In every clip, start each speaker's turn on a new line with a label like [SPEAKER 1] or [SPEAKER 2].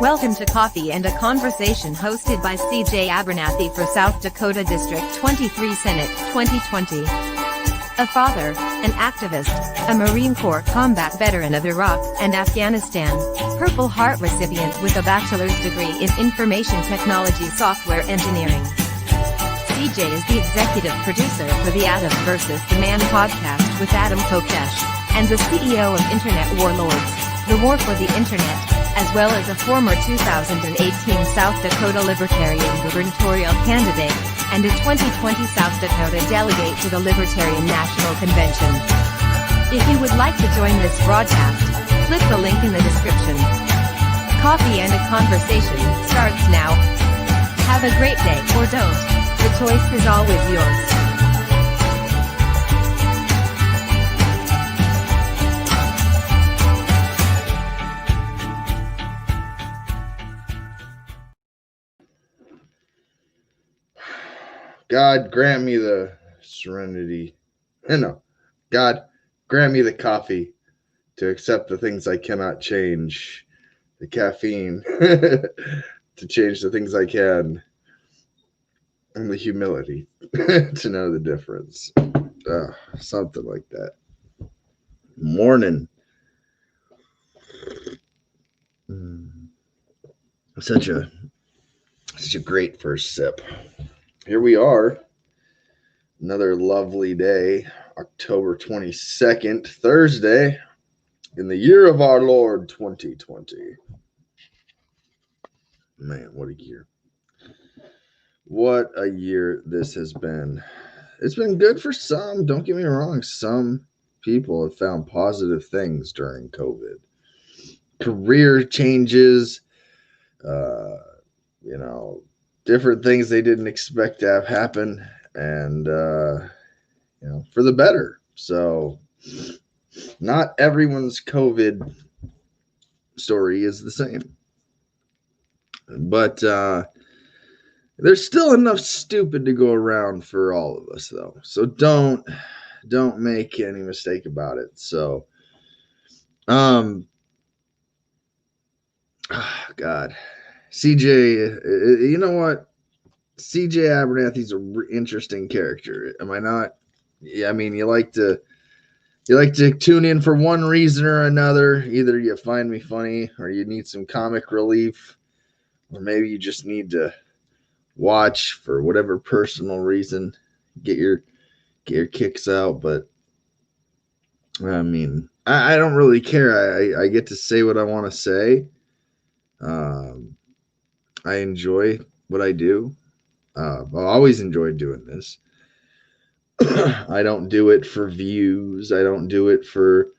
[SPEAKER 1] Welcome to Coffee and a Conversation hosted by CJ Abernathy for South Dakota District 23 Senate 2020. A father, an activist, a Marine Corps combat veteran of Iraq and Afghanistan, Purple Heart recipient with a bachelor's degree in information technology software engineering. CJ is the executive producer for the Adam vs. the Man podcast with Adam Kokesh, and the CEO of Internet Warlords, the War for the Internet, as well as a former 2018 South Dakota Libertarian gubernatorial candidate, and a 2020 South Dakota delegate to the Libertarian National Convention. If you would like to join this broadcast, click the link in the description. Coffee and a Conversation starts now. Have a great day or don't. The choice is always yours.
[SPEAKER 2] God grant me the serenity. No, God grant me the coffee to accept the things I cannot change, the caffeine to change the things I can, and the humility to know the difference. Something like that. Morning. Such a great first sip. Here we are, another lovely day, October 22nd, Thursday, in the year of our Lord 2020. Man, what a year. What a year this has been. It's been good for some, don't get me wrong. Some people have found positive things during COVID. Career changes, different things they didn't expect to have happen, and for the better. So not everyone's COVID story is the same, but there's still enough stupid to go around for all of us, though. So don't make any mistake about it. So God, CJ, you know what? CJ Abernathy's an interesting character. Am I not? Yeah, I mean, you like to tune in for one reason or another. Either you find me funny, or you need some comic relief, or maybe you just need to watch for whatever personal reason, get your kicks out. But I mean, I don't really care. I get to say what I want to say. I enjoy what I do. I've always enjoyed doing this. I don't do it for views. I don't do it for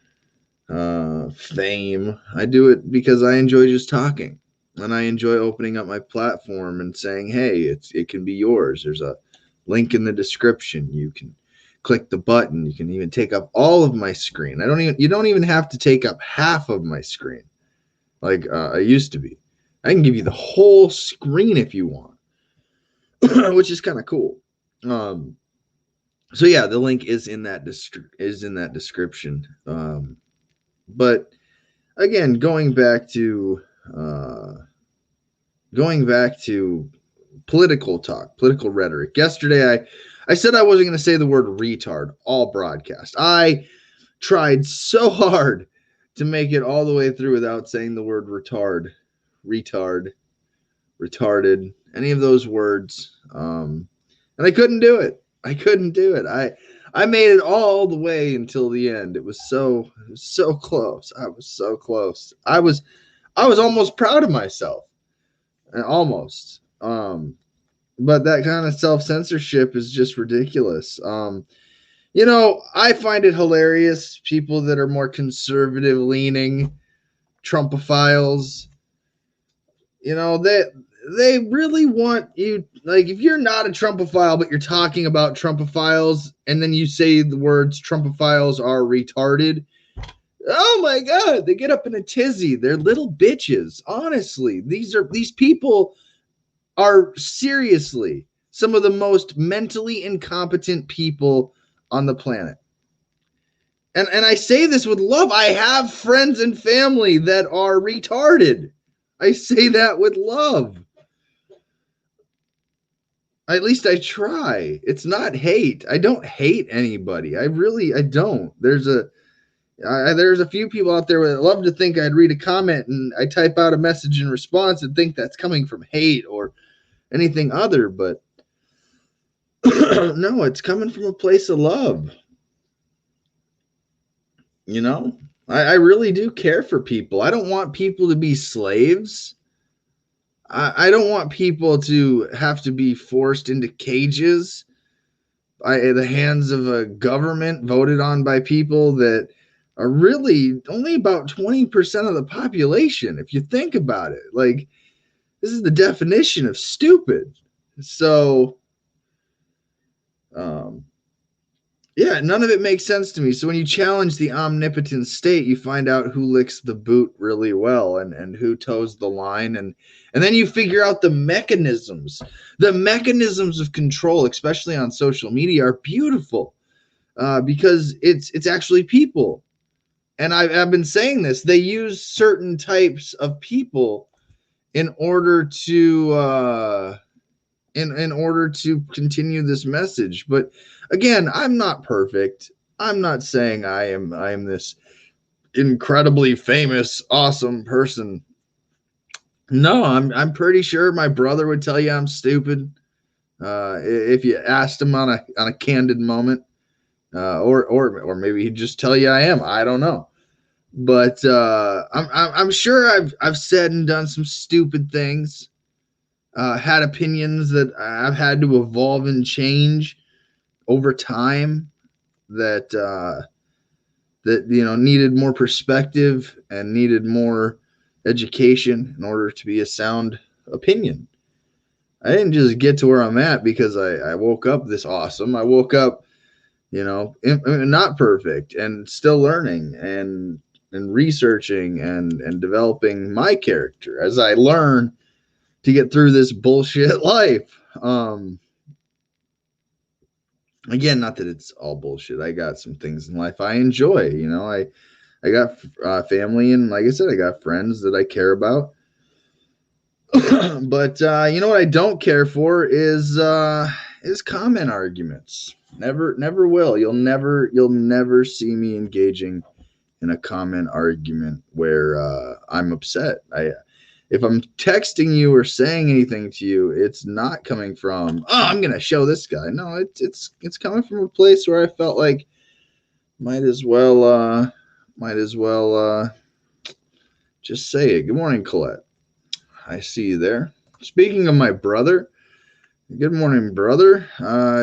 [SPEAKER 2] fame. I do it because I enjoy just talking, and I enjoy opening up my platform and saying, "Hey, it can be yours." There's a link in the description. You can click the button. You can even take up all of my screen. You don't even have to take up half of my screen, like I used to be. I can give you the whole screen if you want, which is kind of cool. So yeah, the link is in that description. But again, going back to political talk, political rhetoric. Yesterday, I said I wasn't going to say the word retard all broadcast. I tried so hard to make it all the way through without saying the word retard, retarded, any of those words. And I couldn't do it. I made it all the way until the end. It was so close. I was so close. I was almost proud of myself. Almost. But that kind of self-censorship is just ridiculous. I find it hilarious. People that are more conservative leaning, Trumpophiles, they really want you, like, if you're not a Trumpophile, but you're talking about Trumpophiles, and then you say the words Trumpophiles are retarded, oh my God, they get up in a tizzy. They're little bitches. Honestly, these people are seriously some of the most mentally incompetent people on the planet. And I say this with love. I have friends and family that are retarded. I say that with love. At least I try. It's not hate. I don't hate anybody. I don't. There's a few people out there that love to think I'd read a comment and I type out a message in response and think that's coming from hate or anything other, but no, it's coming from a place of love. You know, I really do care for people. I don't want people to be slaves. I don't want people to have to be forced into cages by the hands of a government voted on by people that are really only about 20% of the population. If you think about it, like, this is the definition of stupid. So, yeah, none of it makes sense to me. So when you challenge the omnipotent state, you find out who licks the boot really well and who toes the line. And then you figure out the mechanisms. The mechanisms of control, especially on social media, are beautiful because it's actually people. And I've been saying this. They use certain types of people in order to in order to continue this message. But again, I'm not perfect. I'm not saying I am this incredibly famous, awesome person. No, I'm pretty sure my brother would tell you I'm stupid if you asked him on a candid moment, or maybe he'd just tell you I am. I don't know. But I'm sure I've said and done some stupid things, had opinions that I've had to evolve and change over time, that needed more perspective and needed more education in order to be a sound opinion. I didn't just get to where I'm at because I woke up this awesome. I woke up, not perfect and still learning and researching and developing my character as I learn to get through this bullshit life. Again, not that it's all bullshit. I got some things in life I enjoy. I got family, and like I said, I got friends that I care about. But you know what I don't care for is comment arguments. Never will. You'll never see me engaging in a comment argument where I'm upset. If I'm texting you or saying anything to you, it's not coming from, oh, I'm gonna show this guy. No, it's coming from a place where I felt like might as well just say it. Good morning, Colette. I see you there. Speaking of my brother, good morning, brother.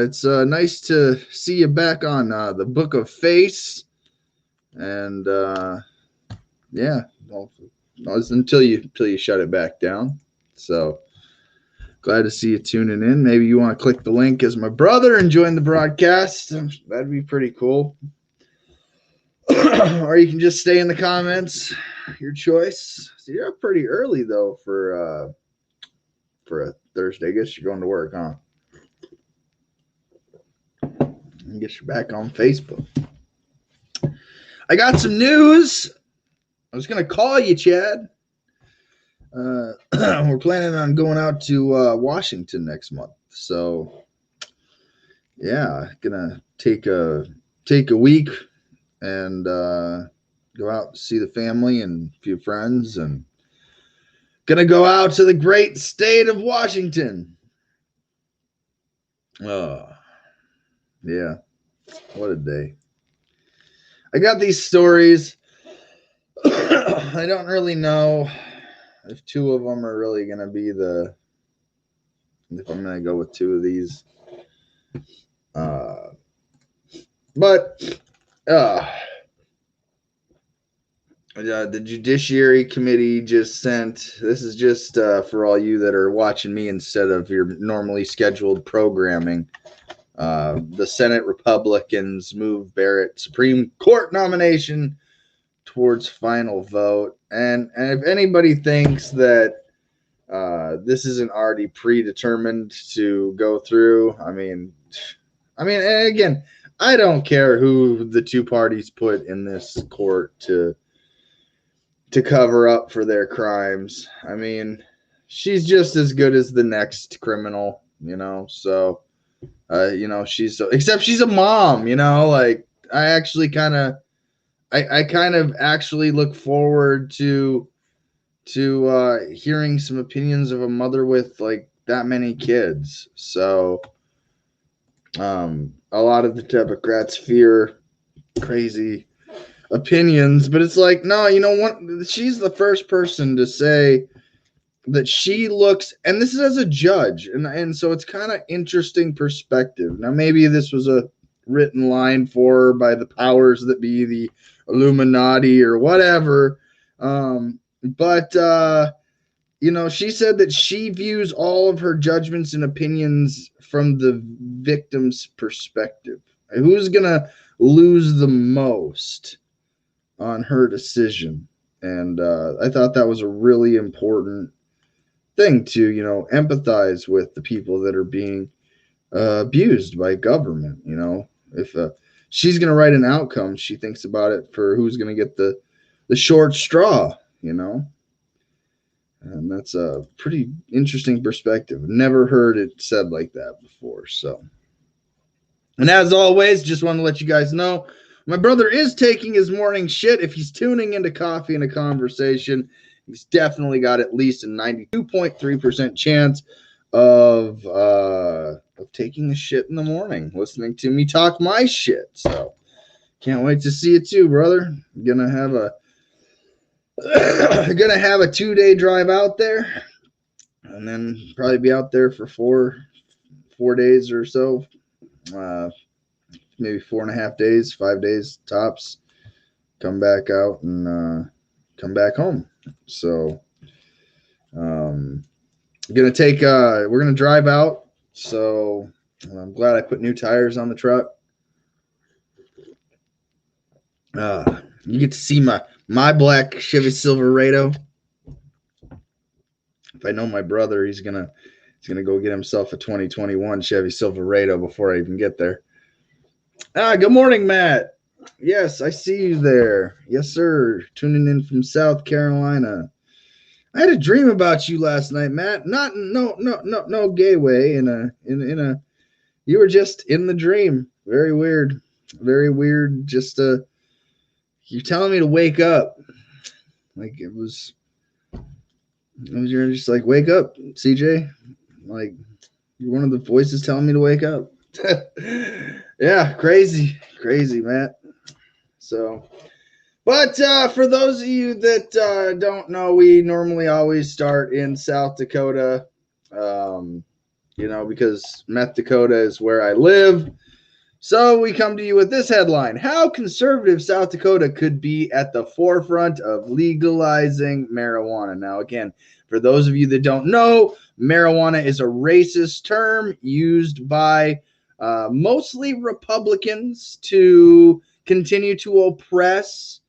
[SPEAKER 2] It's nice to see you back on the Book of Face, and yeah, well, until you shut it back down. So glad to see you tuning in. Maybe you want to click the link as my brother and join the broadcast. That'd be pretty cool. Or you can just stay in the comments. Your choice. So you're up pretty early though for a Thursday. I guess you're going to work, huh? I guess you're back on Facebook. I got some news. I was going to call you, Chad. We're planning on going out to Washington next month. So, yeah, gonna take a week and go out and see the family and a few friends, and gonna go out to the great state of Washington. Oh, yeah, what a day. I got these stories. I don't really know if two of them are really going to be if I'm going to go with two of these. But the Judiciary Committee just sent, this is just for all you that are watching me instead of your normally scheduled programming. The Senate Republicans move Barrett Supreme Court nomination towards final vote. And if anybody thinks that this isn't already predetermined to go through, I mean, again, I don't care who the two parties put in this court to to cover up for their crimes. I mean, she's just as good as the next criminal, so she's except she's a mom, like I actually kind of I kind of actually look forward to hearing some opinions of a mother with like that many kids. So a lot of the Democrats fear crazy opinions, but it's like, no, what? She's the first person to say that she looks, and this is as a judge, and so it's kind of interesting perspective. Now, maybe this was a written line for her by the powers that be, the Illuminati or whatever. But she said that she views all of her judgments and opinions from the victim's perspective. Who's gonna lose the most on her decision? And I thought that was a really important thing to, empathize with the people that are being abused by government. If she's going to write an outcome, she thinks about it for who's going to get the short straw, and that's a pretty interesting perspective. Never heard it said like that before. So, and as always, just want to let you guys know, my brother is taking his morning shit. If he's tuning into Coffee and a Conversation, he's definitely got at least a 92.3% chance of taking a shit in the morning, listening to me talk my shit. So can't wait to see it too, brother. Gonna have a 2-day drive out there, and then probably be out there for four days or so. Maybe 4.5 days, 5 days tops. Come back out and come back home. So we're gonna drive out. So I'm glad I put new tires on the truck. You get to see my black Chevy Silverado. If I know my brother, he's gonna go get himself a 2021 Chevy Silverado before I even get there. Good morning, Matt. Yes, I see you there. Yes, sir. Tuning in from South Carolina. I had a dream about you last night, Matt. No gay way. You were just in the dream. Very weird. Very weird. Just you're telling me to wake up. Like you're just like, wake up, CJ. Like you're one of the voices telling me to wake up. Yeah, crazy, Matt. So, but for those of you that don't know, we normally always start in South Dakota, because Meth Dakota is where I live. So we come to you with this headline: how conservative South Dakota could be at the forefront of legalizing marijuana. Now, again, for those of you that don't know, marijuana is a racist term used by mostly Republicans to continue to oppress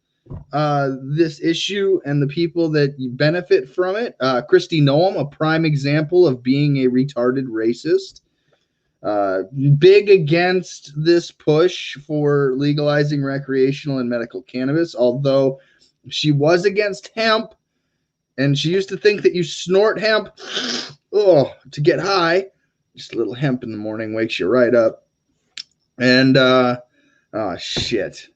[SPEAKER 2] this issue and the people that benefit from it. Kristi Noem, a prime example of being a retarded racist. Big against this push for legalizing recreational and medical cannabis, although she was against hemp, and she used to think that you snort hemp to get high. Just a little hemp in the morning wakes you right up. And oh shit.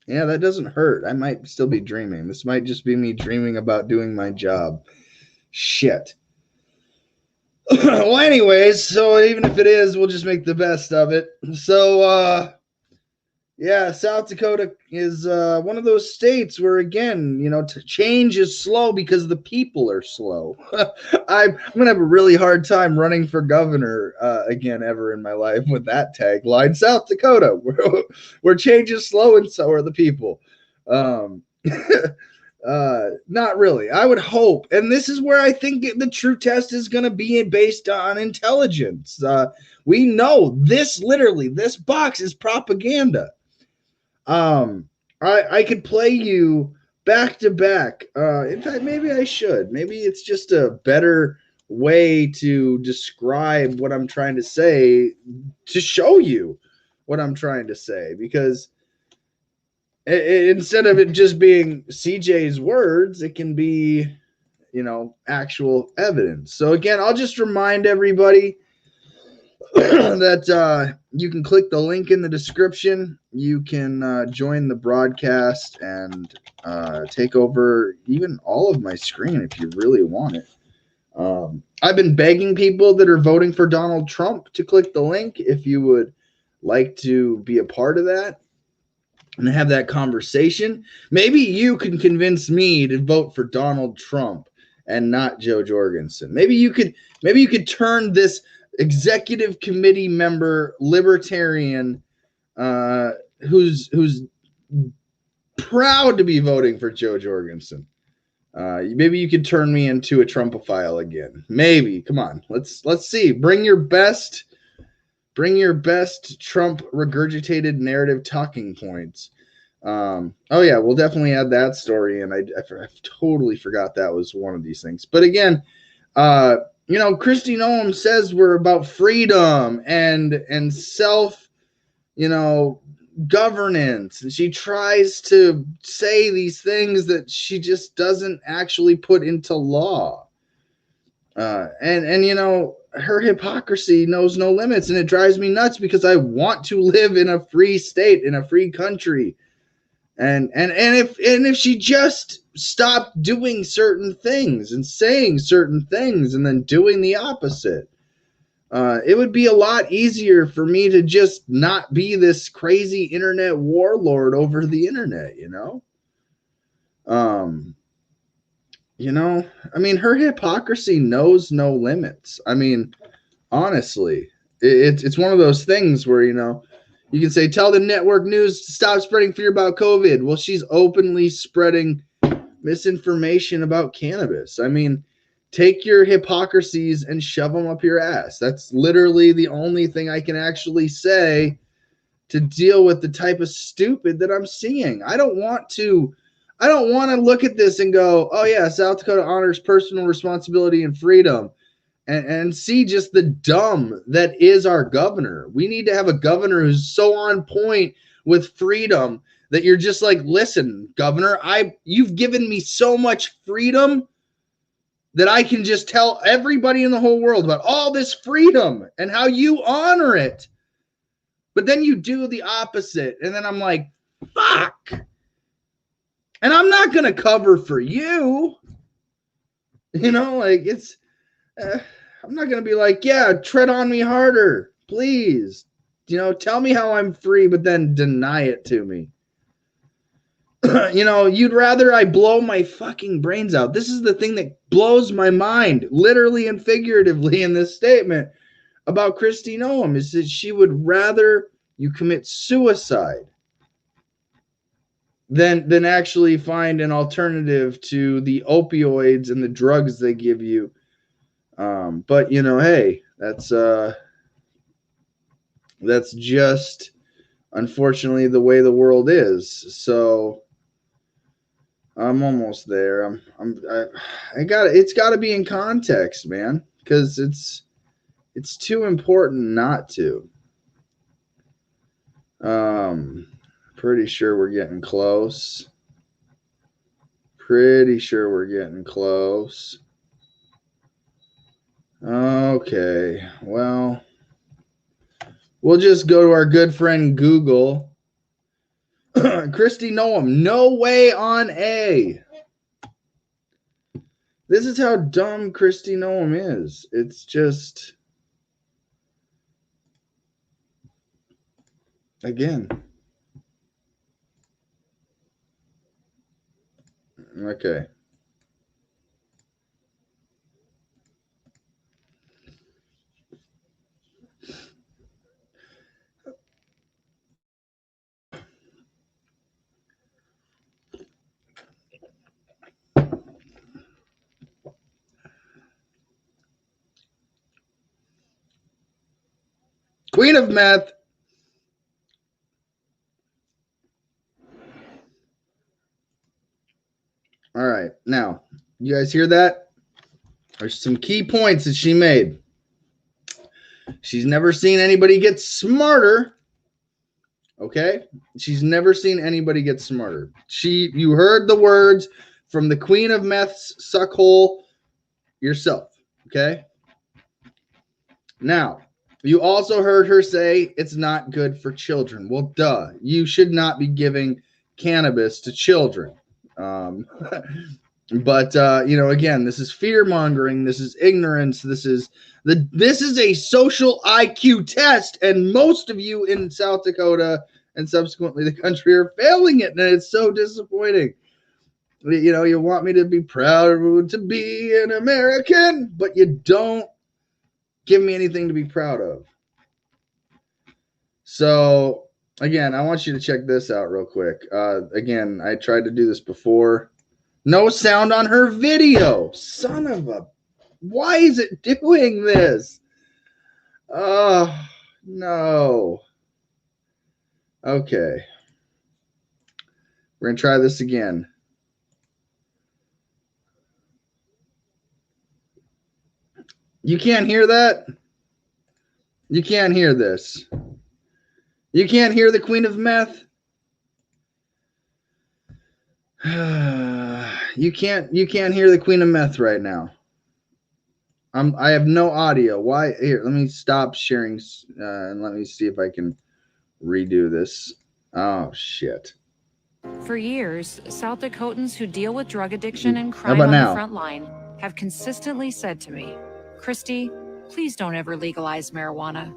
[SPEAKER 2] Yeah, that doesn't hurt. I might still be dreaming. This might just be me dreaming about doing my job. Shit. Well, anyways, so even if it is, we'll just make the best of it. So yeah, South Dakota is one of those states where, again, change is slow because the people are slow. I'm going to have a really hard time running for governor again ever in my life with that tagline. South Dakota, where change is slow and so are the people. Not really. I would hope. And this is where I think the true test is going to be based on intelligence. We know this box is propaganda. I could play you back to back. In fact, maybe I should. Maybe it's just a better way to describe what I'm trying to say, to show you what I'm trying to say, because Instead of it just being CJ's words, it can be, actual evidence. So again, I'll just remind everybody that you can click the link in the description. You can join the broadcast and take over even all of my screen if you really want it. I've been begging people that are voting for Donald Trump to click the link if you would like to be a part of that and have that conversation. Maybe you can convince me to vote for Donald Trump and not Jo Jorgensen. Maybe you could turn this executive committee member libertarian who's proud to be voting for Jo Jorgensen. Maybe you could turn me into a Trumpophile again. Maybe. Come on. Let's see. Bring your best Trump regurgitated narrative talking points. Oh yeah, we'll definitely add that story. And I totally forgot that was one of these things. But again, Kristi Noem says we're about freedom and self, governance, and she tries to say these things that she just doesn't actually put into law. And her hypocrisy knows no limits, and it drives me nuts because I want to live in a free state, in a free country. And if she just stopped doing certain things and saying certain things and then doing the opposite, it would be a lot easier for me to just not be this crazy internet warlord over the internet, her hypocrisy knows no limits. I mean, honestly, it's one of those things where, you can say, tell the network news to stop spreading fear about COVID. Well, she's openly spreading misinformation about cannabis. I mean, take your hypocrisies and shove them up your ass. That's literally the only thing I can actually say to deal with the type of stupid that I'm seeing. I don't want to look at this and go, oh yeah, South Dakota honors personal responsibility and freedom, and see just the dumb that is our governor. We need to have a governor who's so on point with freedom that you're just like, listen, governor, you've given me so much freedom that I can just tell everybody in the whole world about all this freedom and how you honor it. But then you do the opposite. And then I'm like, fuck. And I'm not going to cover for you. I'm not going to be like, yeah, tread on me harder, please. Tell me how I'm free, but then deny it to me. You'd rather I blow my fucking brains out. This is the thing that blows my mind, literally and figuratively, in this statement about Kristi Noem, is that she would rather you commit suicide than actually find an alternative to the opioids and the drugs they give you. But hey, that's just unfortunately the way the world is. So I'm almost there. It's got to be in context, man, because it's too important not to. Pretty sure we're getting close. Okay, well, we'll just go to our good friend Google. Kristi Noem, no way on A. This is how dumb Kristi Noem is. It's just, again. Okay. Queen of Meth. All right. Now, you guys hear that? There's some key points that she made. She's never seen anybody get smarter Okay? She's never seen anybody get smarter. You heard the words from the queen of meth's suckhole yourself. Okay? Now, you also heard her say it's not good for children. Well, duh. You should not be giving cannabis to children. But again, this is fear mongering. This is ignorance. This is a social IQ test, and most of you in South Dakota and subsequently the country are failing it, and it's so disappointing. You want me to be proud to be an American, but you don't give me anything to be proud of. So again, I want you to check this out real quick. Again, I tried to do this before. No sound on her video. Son of a... Why is it doing this? Oh, no. Okay. We're going to try this again. You can't hear that? You can't hear this. You can't hear the Queen of Meth? You can't hear the Queen of Meth right now. I have no audio. Why? Here, let me stop sharing and let me see if I can redo this. Oh shit.
[SPEAKER 3] For years, South Dakotans who deal with drug addiction and crime on the front line have consistently said to me, Christy, please don't ever legalize marijuana.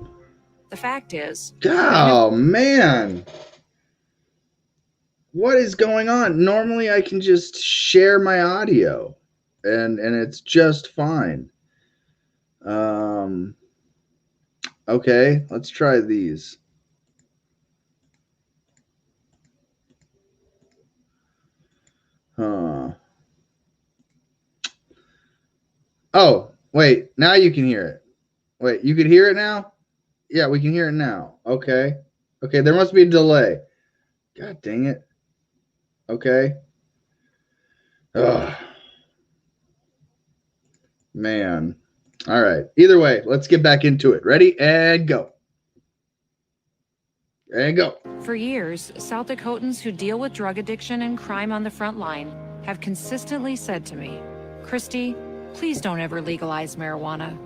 [SPEAKER 3] The fact is... Oh,
[SPEAKER 2] man. What is going on? Normally I can just share my audio and it's just fine. Okay, let's try these. Oh, wait, now you can hear it. Wait, you can hear it now? Yeah, we can hear it now. Okay. Okay, there must be a delay. God dang it. Okay. Ugh. Man. All right. Either way, let's get back into it. Ready? And go. And go.
[SPEAKER 3] For years, South Dakotans who deal with drug addiction and crime on the front line have consistently said to me, Christy, please don't ever legalize marijuana.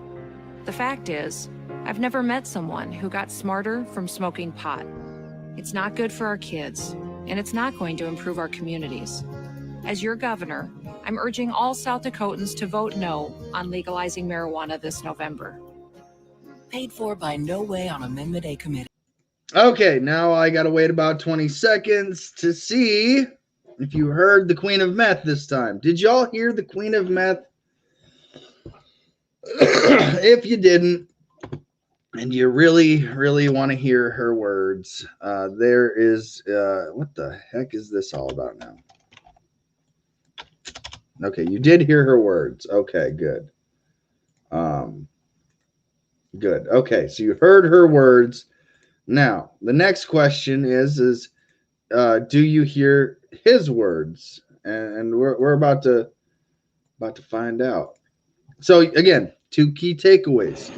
[SPEAKER 3] The fact is, I've never met someone who got smarter from smoking pot. It's not good for our kids, and it's not going to improve our communities. As your governor, I'm urging all South Dakotans to vote no on legalizing marijuana this November.
[SPEAKER 4] Paid for by No Way on Amendment A Committee.
[SPEAKER 2] Okay, now I gotta wait about 20 seconds to see if you heard the Queen of Meth this time. Did y'all hear the Queen of Meth? If you didn't, and you really, really want to hear her words, there is, what the heck is this all about now? Okay, you did hear her words. Okay, good. Good. Okay, so you heard her words. Now, the next question is do you hear his words? And we're about to find out. So again, 2 key takeaways.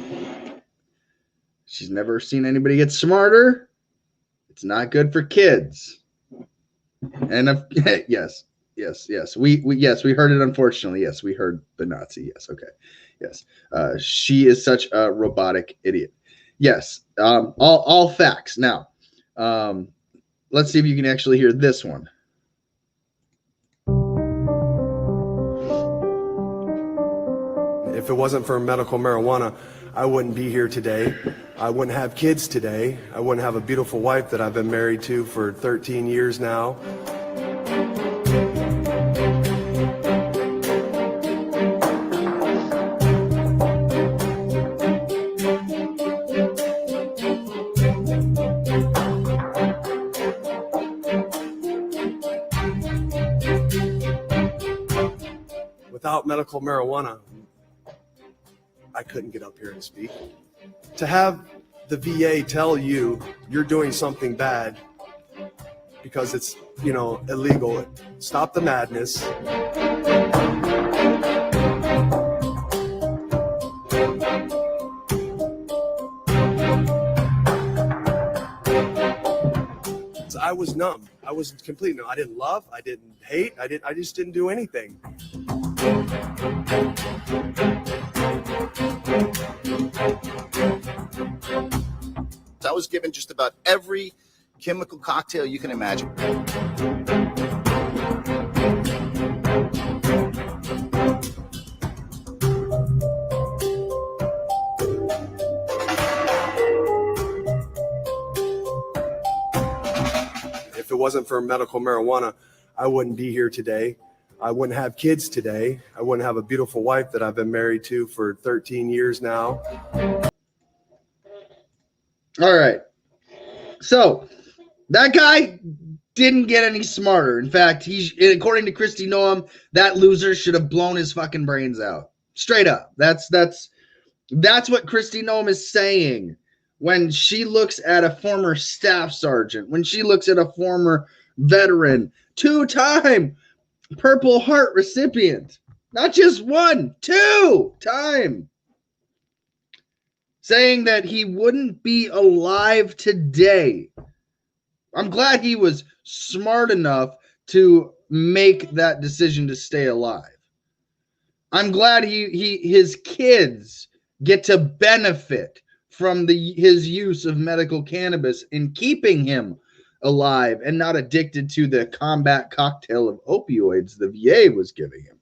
[SPEAKER 2] She's never seen anybody get smarter. It's not good for kids. And yes. We heard it. Unfortunately, yes, we heard the Nazi. Yes, okay, yes. She is such a robotic idiot. Yes, all facts. Now, let's see if you can actually hear this one.
[SPEAKER 5] If it wasn't for medical marijuana, I wouldn't be here today. I wouldn't have kids today. I wouldn't have a beautiful wife that I've been married to for 13 years now. Without medical marijuana, I couldn't get up here and speak. To have the VA tell you you're doing something bad because it's, illegal. Stop the madness. I was numb. I was completely numb. I didn't love. I didn't hate. I just didn't do anything.
[SPEAKER 6] I was given just about every chemical cocktail you can imagine.
[SPEAKER 5] If it wasn't for medical marijuana, I wouldn't be here today. I wouldn't have kids today. I wouldn't have a beautiful wife that I've been married to for 13 years now.
[SPEAKER 2] All right. So that guy didn't get any smarter. In fact, according to Kristi Noem, that loser should have blown his fucking brains out. Straight up. That's what Kristi Noem is saying when she looks at a former staff sergeant, when she looks at a former veteran, 2-time Purple Heart recipient, not just 1, 2-time, saying that he wouldn't be alive today. I'm glad he was smart enough to make that decision to stay alive. I'm glad his kids get to benefit from his use of medical cannabis in keeping him alive and not addicted to the combat cocktail of opioids the VA was giving him.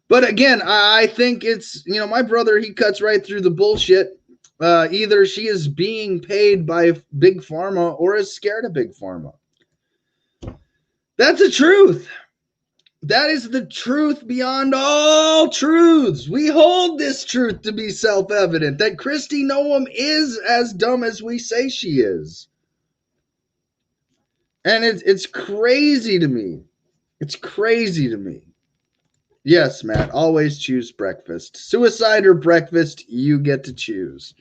[SPEAKER 2] But again, I think it's, my brother, he cuts right through the bullshit. Either she is being paid by Big Pharma or is scared of Big Pharma. That's the truth. That is the truth beyond all truths. We hold this truth to be self-evident, that Kristi Noem is as dumb as we say she is. And it's crazy to me. It's crazy to me. Yes, Matt, always choose breakfast. Suicide or breakfast, you get to choose.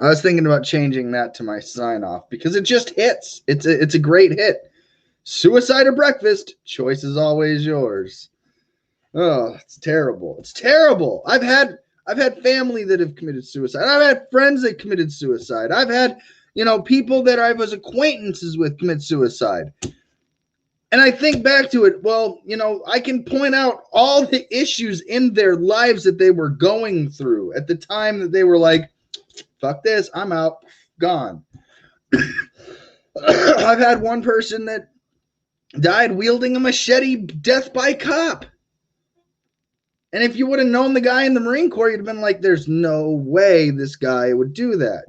[SPEAKER 2] I was thinking about changing that to my sign-off because it just hits. It's a great hit. Suicide or breakfast, choice is always yours. Oh, it's terrible. It's terrible. I've had family that have committed suicide. I've had friends that committed suicide. I've had, people that I was acquaintances with commit suicide. And I think back to it, well, I can point out all the issues in their lives that they were going through at the time that they were like, fuck this, I'm out, gone. I've had one person that died wielding a machete, death by cop. And if you would have known the guy in the Marine Corps, you'd have been like, there's no way this guy would do that.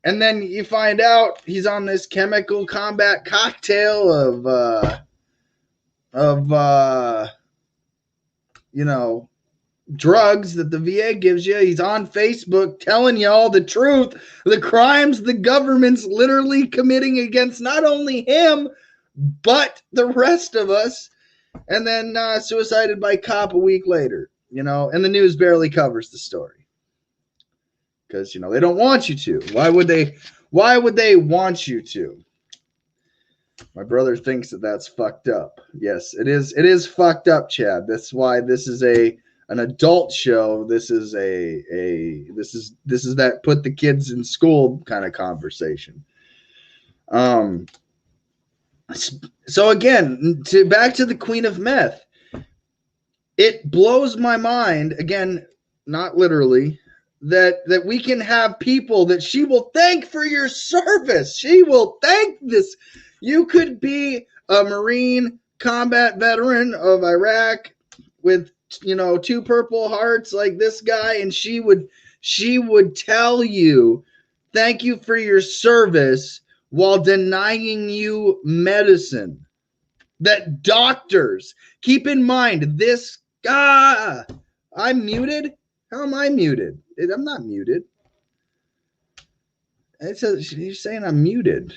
[SPEAKER 2] And then you find out he's on this chemical combat cocktail of drugs that the VA gives you. He's on Facebook telling you all the truth, the crimes the government's literally committing against not only him, but the rest of us. And then suicided by cop a week later, and the news barely covers the story. Because, they don't want you to. Why would they want you to? My brother thinks that that's fucked up. Yes, it is. It is fucked up, Chad. That's why this is an adult show. This is this is that put the kids in school kind of conversation. So again, back to the Queen of Meth. It blows my mind, again, not literally, that we can have people that she will thank for your service. She will thank this. You could be a Marine combat veteran of Iraq with, 2 Purple Hearts like this guy, and she would tell you, thank you for your service, while denying you medicine. That doctors, keep in mind this guy. I'm muted. How am I muted? I'm not muted. It says you're saying I'm muted.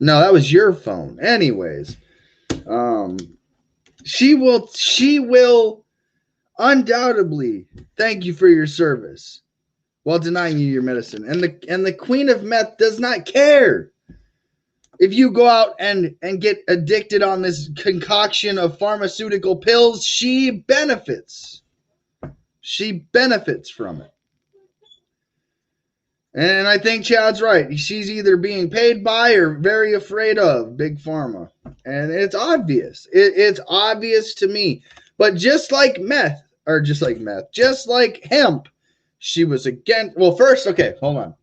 [SPEAKER 2] No, that was your phone. Anyways, she will undoubtedly thank you for your service while denying you your medicine. And the Queen of Meth does not care if you go out and get addicted on this concoction of pharmaceutical pills. She benefits. She benefits from it. And I think Chad's right. She's either being paid by or very afraid of Big Pharma. And it's obvious. It's obvious to me. But just like meth, just like hemp, she was against. Well, first, okay, hold on.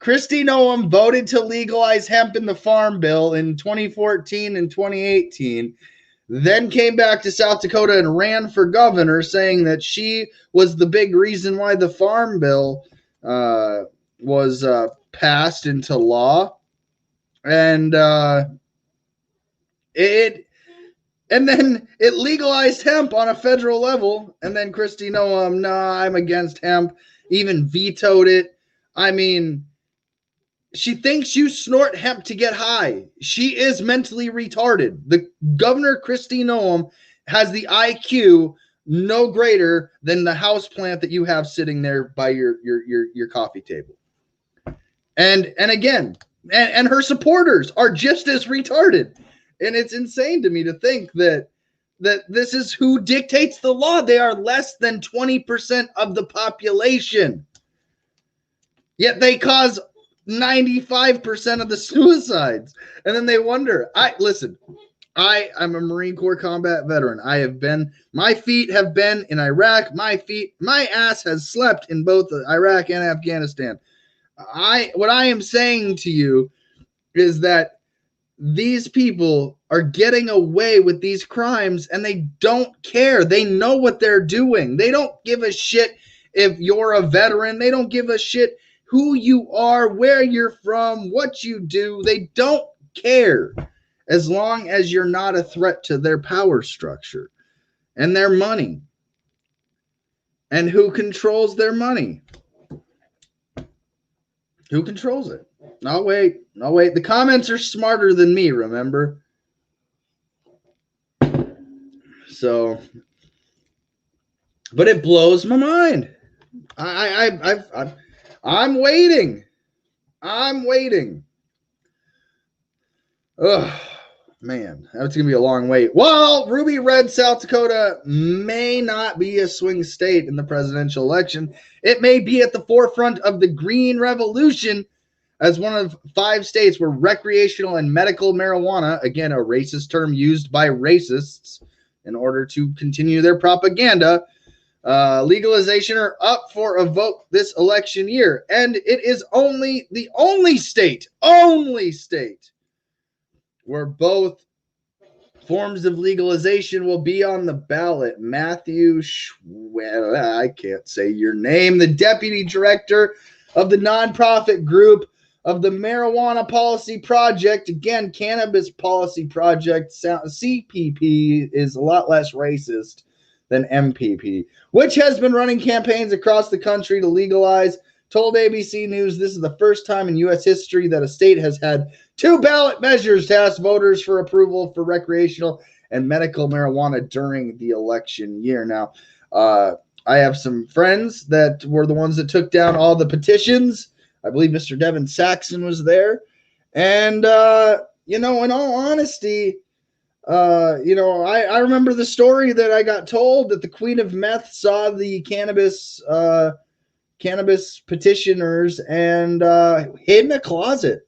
[SPEAKER 2] Kristi Noem voted to legalize hemp in the Farm Bill in 2014 and 2018, then came back to South Dakota and ran for governor, saying that she was the big reason why the Farm Bill was passed into law. And then it legalized hemp on a federal level. And then Kristi Noem, I'm against hemp, even vetoed it. I mean, she thinks you snort hemp to get high. She is mentally retarded. The Governor Kristi Noem has the IQ no greater than the house plant that you have sitting there by your coffee table. And again, her supporters are just as retarded. And it's insane to me to think that this is who dictates the law. They are less than 20% of the population. Yet they cause 95% of the suicides. And then they wonder, I'm a Marine Corps combat veteran. My feet have been in Iraq. My ass has slept in both Iraq and Afghanistan. What I am saying to you is that these people are getting away with these crimes and they don't care. They know what they're doing. They don't give a shit if you're a veteran. They don't give a shit who you are, where you're from, what you do. They don't care as long as you're not a threat to their power structure and their money. And who controls their money? Who controls it? I'll wait. The comments are smarter than me, remember? So, but it blows my mind. I'm waiting. Oh, man, that's going to be a long wait. While Ruby Red, South Dakota may not be a swing state in the presidential election, it may be at the forefront of the green revolution as one of 5 states where recreational and medical marijuana, again, a racist term used by racists in order to continue their propaganda, legalization are up for a vote this election year. And it is the only state where both forms of legalization will be on the ballot. Matthew I can't say your name, the deputy director of the nonprofit group of the Marijuana Policy Project, again, Cannabis Policy Project, CPP is a lot less racist than MPP, which has been running campaigns across the country to legalize, told ABC News this is the first time in U.S. history that a state has had 2 ballot measures to ask voters for approval for recreational and medical marijuana during the election year. Now, I have some friends that were the ones that took down all the petitions. I believe Mr. Devin Saxon was there. And, in all honesty, I remember the story that I got told that the Queen of Meth saw the cannabis petitioners and hid in a closet.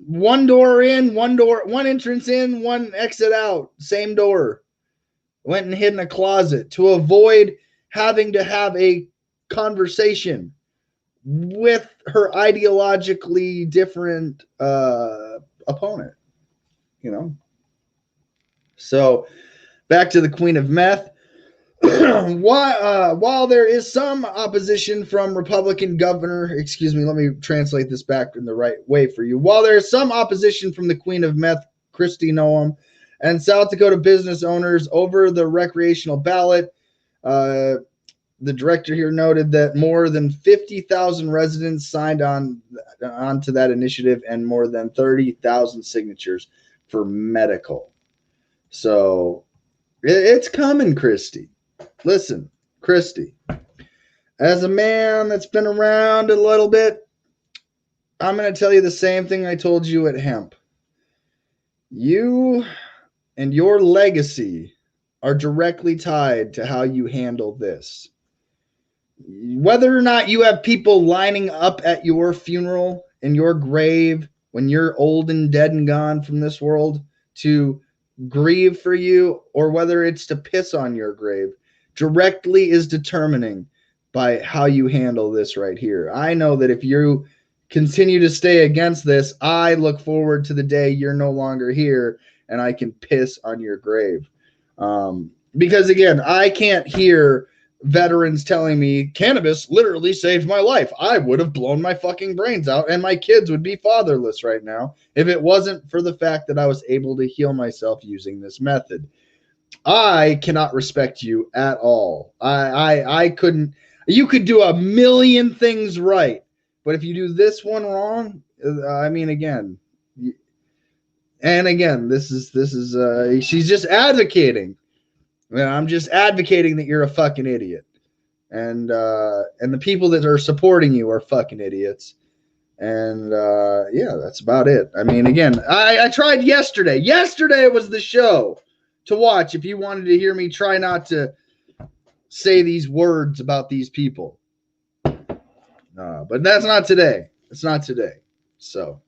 [SPEAKER 2] One door in, one entrance in, one exit out, same door. Went and hid in a closet to avoid having to have a conversation with her ideologically different opponent, So back to the Queen of Meth. While there is some opposition from Republican governor, let me translate this back in the right way for you. While there is some opposition from the Queen of Meth, Kristi Noem, and South Dakota business owners over the recreational ballot, the director here noted that more than 50,000 residents signed on to that initiative and more than 30,000 signatures for medical. So it's coming, Kristi. Listen, Kristi, as a man that's been around a little bit, I'm going to tell you the same thing I told you at hemp. You and your legacy are directly tied to how you handle this. whether or not you have people lining up at your funeral in your grave when you're old and dead and gone from this world to grieve for you, or whether it's to piss on your grave, directly is determining by how you handle this right here. I know that if you continue to stay against this, I look forward to the day you're no longer here and I can piss on your grave. Because again, I can't hear veterans telling me cannabis literally saved my life. I would have blown my fucking brains out and my kids would be fatherless right now if it wasn't for the fact that I was able to heal myself using this method. I cannot respect you at all. I couldn't. You could do a million things right, but if you do this one wrong, I mean, again, and again, this is she's just advocating. I'm just advocating that you're a fucking idiot, and the people that are supporting you are fucking idiots, and yeah, that's about it. I mean, again, I tried yesterday. Yesterday was the show to watch if you wanted to hear me try not to say these words about these people, but that's not today. It's not today. So.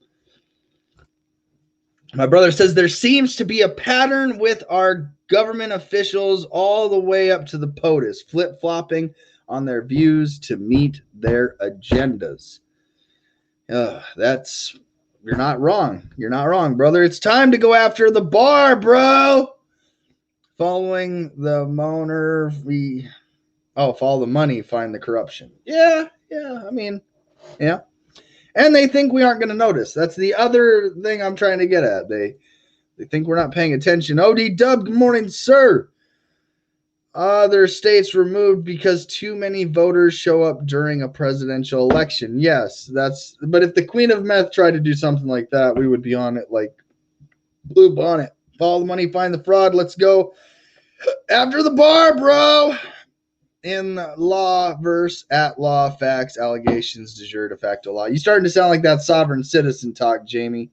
[SPEAKER 2] My brother says there seems to be a pattern with our government officials all the way up to the POTUS, flip-flopping on their views to meet their agendas. You're not wrong. You're not wrong, brother. It's time to go after the bar, bro. Following the moaner, follow the money, find the corruption. Yeah, I mean, yeah. And they think we aren't going to notice. That's the other thing I'm trying to get at. They think we're not paying attention. OD Dub, good morning, sir. Other states removed because too many voters show up during a presidential election. Yes, but if the Queen of Meth tried to do something like that, we would be on it like blue bonnet. Follow the money, find the fraud. Let's go after the bar, bro. In law, verse, at law, facts, allegations, de jure, de facto law. You starting to sound like that sovereign citizen talk, Jamie.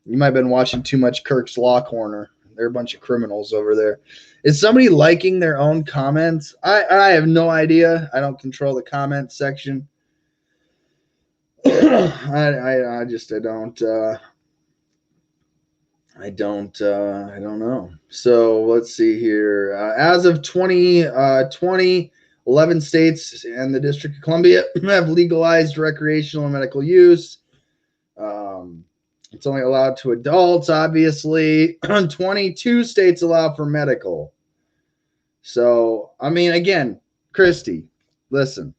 [SPEAKER 2] You might have been watching too much Kirk's Law Corner. They're a bunch of criminals over there. Is somebody liking their own comments? I have no idea. I don't control the comment section. I don't know. So let's see here. As of 2020, 11 states and the District of Columbia have legalized recreational and medical use. It's only allowed to adults, obviously. 22 states allow for medical. So, I mean, again, Christy, listen,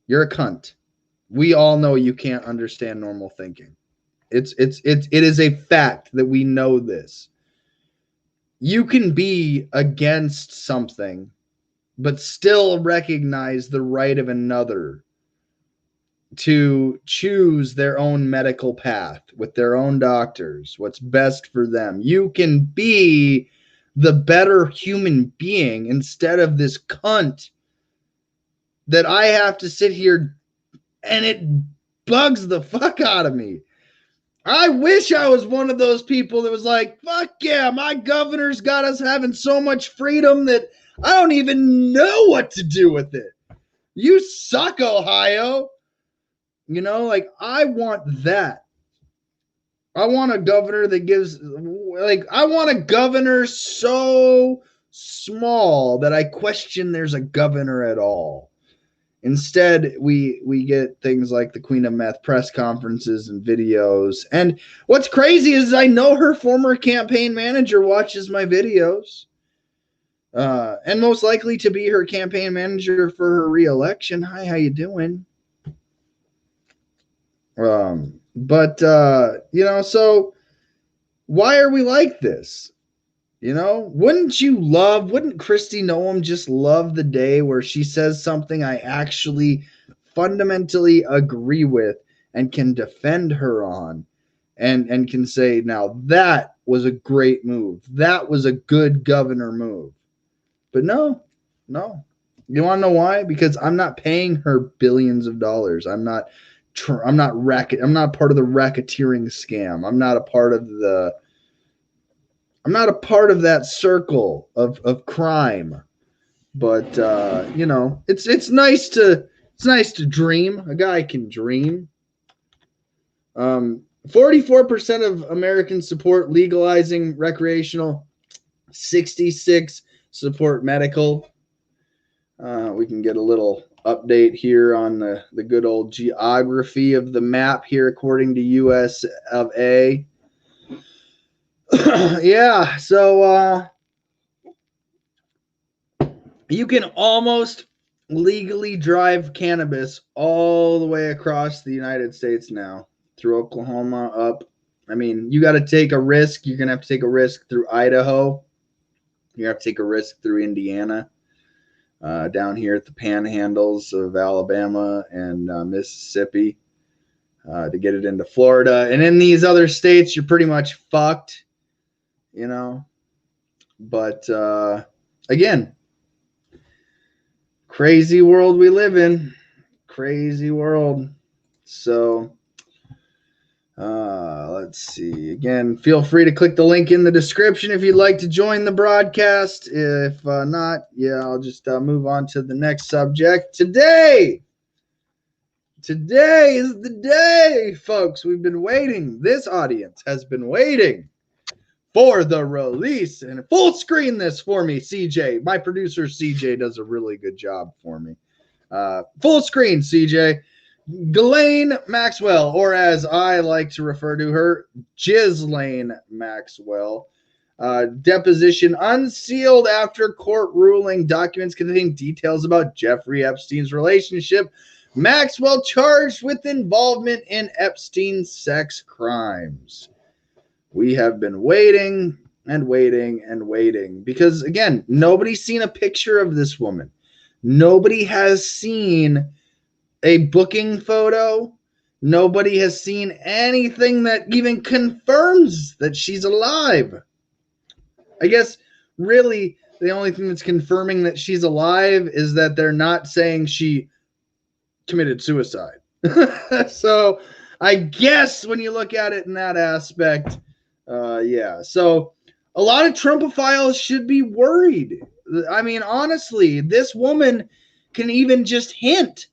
[SPEAKER 2] you're a cunt. We all know you can't understand normal thinking. It is a fact that we know this. You can be against something, but still recognize the right of another to choose their own medical path with their own doctors, what's best for them. You can be the better human being instead of this cunt that I have to sit here, and it bugs the fuck out of me. I wish I was one of those people that was like, fuck yeah, my governor's got us having so much freedom that I don't even know what to do with it. You suck, Ohio. You know, like, I want that. I want a governor that gives, like, I want a governor so small that I question there's a governor at all. Instead, we get things like the Queen of Meth press conferences and videos. And what's crazy is I know her former campaign manager watches my videos. And most likely to be her campaign manager for her re-election. Hi, how you doing? You know, so why are we like this? You know, wouldn't Christy Noem just love the day where she says something I actually fundamentally agree with and can defend her on and can say, now that was a great move. That was a good governor move. But no. You want to know why? Because I'm not paying her billions of dollars. I'm not part of the racketeering scam. I'm not a part of that circle of crime. But you know, it's nice to It's nice to dream. A guy can dream. 44% of Americans support legalizing recreational. 66 support medical. We can get a little update here on the good old geography of the map here according to US of A. Yeah, so you can almost legally drive cannabis all the way across the United States now, through Oklahoma up. I mean, you got to take a risk. You're going to have to take a risk through Idaho. You have to take a risk through Indiana, down here at the panhandles of Alabama and Mississippi, to get it into Florida. And in these other states, you're pretty much fucked, you know. But again, crazy world we live in. Crazy world. So let's see. Again, feel free to click the link in the description if you'd like to join the broadcast. If not, yeah, I'll just move on to the next subject. Today is the day, folks. We've been waiting. This audience has been waiting for the release. And full screen this for me, CJ. My producer, CJ, does a really good job for me. Full screen, CJ. Ghislaine Maxwell, or as I like to refer to her, Ghislaine Maxwell. Deposition unsealed after court ruling. Documents containing details about Jeffrey Epstein's relationship. Maxwell charged with involvement in Epstein's sex crimes. We have been waiting and waiting and waiting because, again, nobody's seen a picture of this woman. Nobody has seen a booking photo. Nobody has seen anything that even confirms that she's alive. I guess really the only thing that's confirming that she's alive is that they're not saying she committed suicide. So I guess when you look at it in that aspect, yeah. So a lot of Trumpophiles should be worried. I mean, honestly, this woman can even just hint.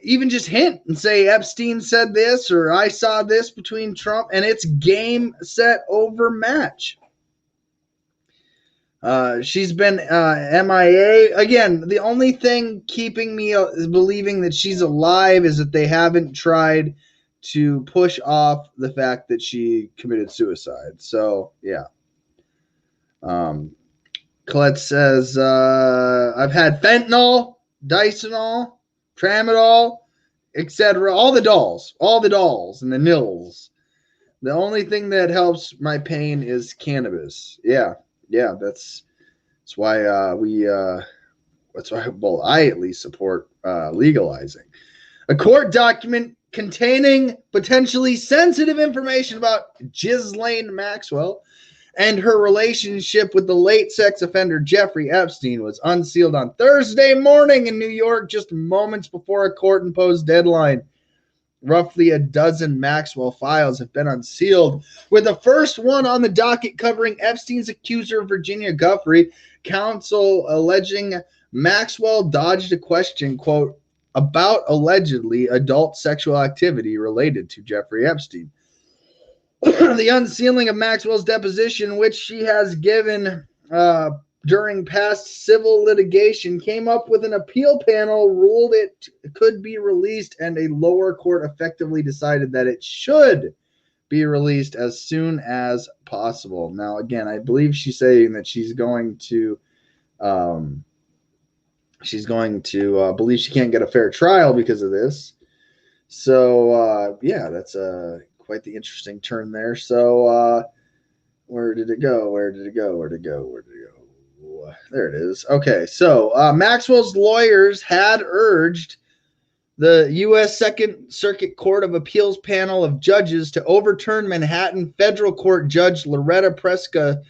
[SPEAKER 2] Even just hint and say Epstein said this or I saw this between Trump, and it's game, set, over, match. She's been MIA. Again, the only thing keeping me believing that she's alive is that they haven't tried to push off the fact that she committed suicide. So, yeah. Colette says, I've had fentanyl, Dysonol, Tramadol, etc. All the dolls and the nils. The only thing that helps my pain is cannabis. Yeah, that's why I at least support legalizing. A court document containing potentially sensitive information about Ghislaine Maxwell and her relationship with the late sex offender Jeffrey Epstein was unsealed on Thursday morning in New York, just moments before a court-imposed deadline. Roughly a dozen Maxwell files have been unsealed, with the first one on the docket covering Epstein's accuser, Virginia Giuffre. Counsel alleging Maxwell dodged a question, quote, about allegedly adult sexual activity related to Jeffrey Epstein. The unsealing of Maxwell's deposition, which she has given during past civil litigation, came up with an appeal panel, ruled it could be released, and a lower court effectively decided that it should be released as soon as possible. Now, again, I believe she's saying that she's going to believe she can't get a fair trial because of this. So, yeah, that's quite the interesting turn there. So, where did it go? There it is. Okay, so Maxwell's lawyers had urged the U.S. Second Circuit Court of Appeals panel of judges to overturn Manhattan Federal Court Judge Loretta Preska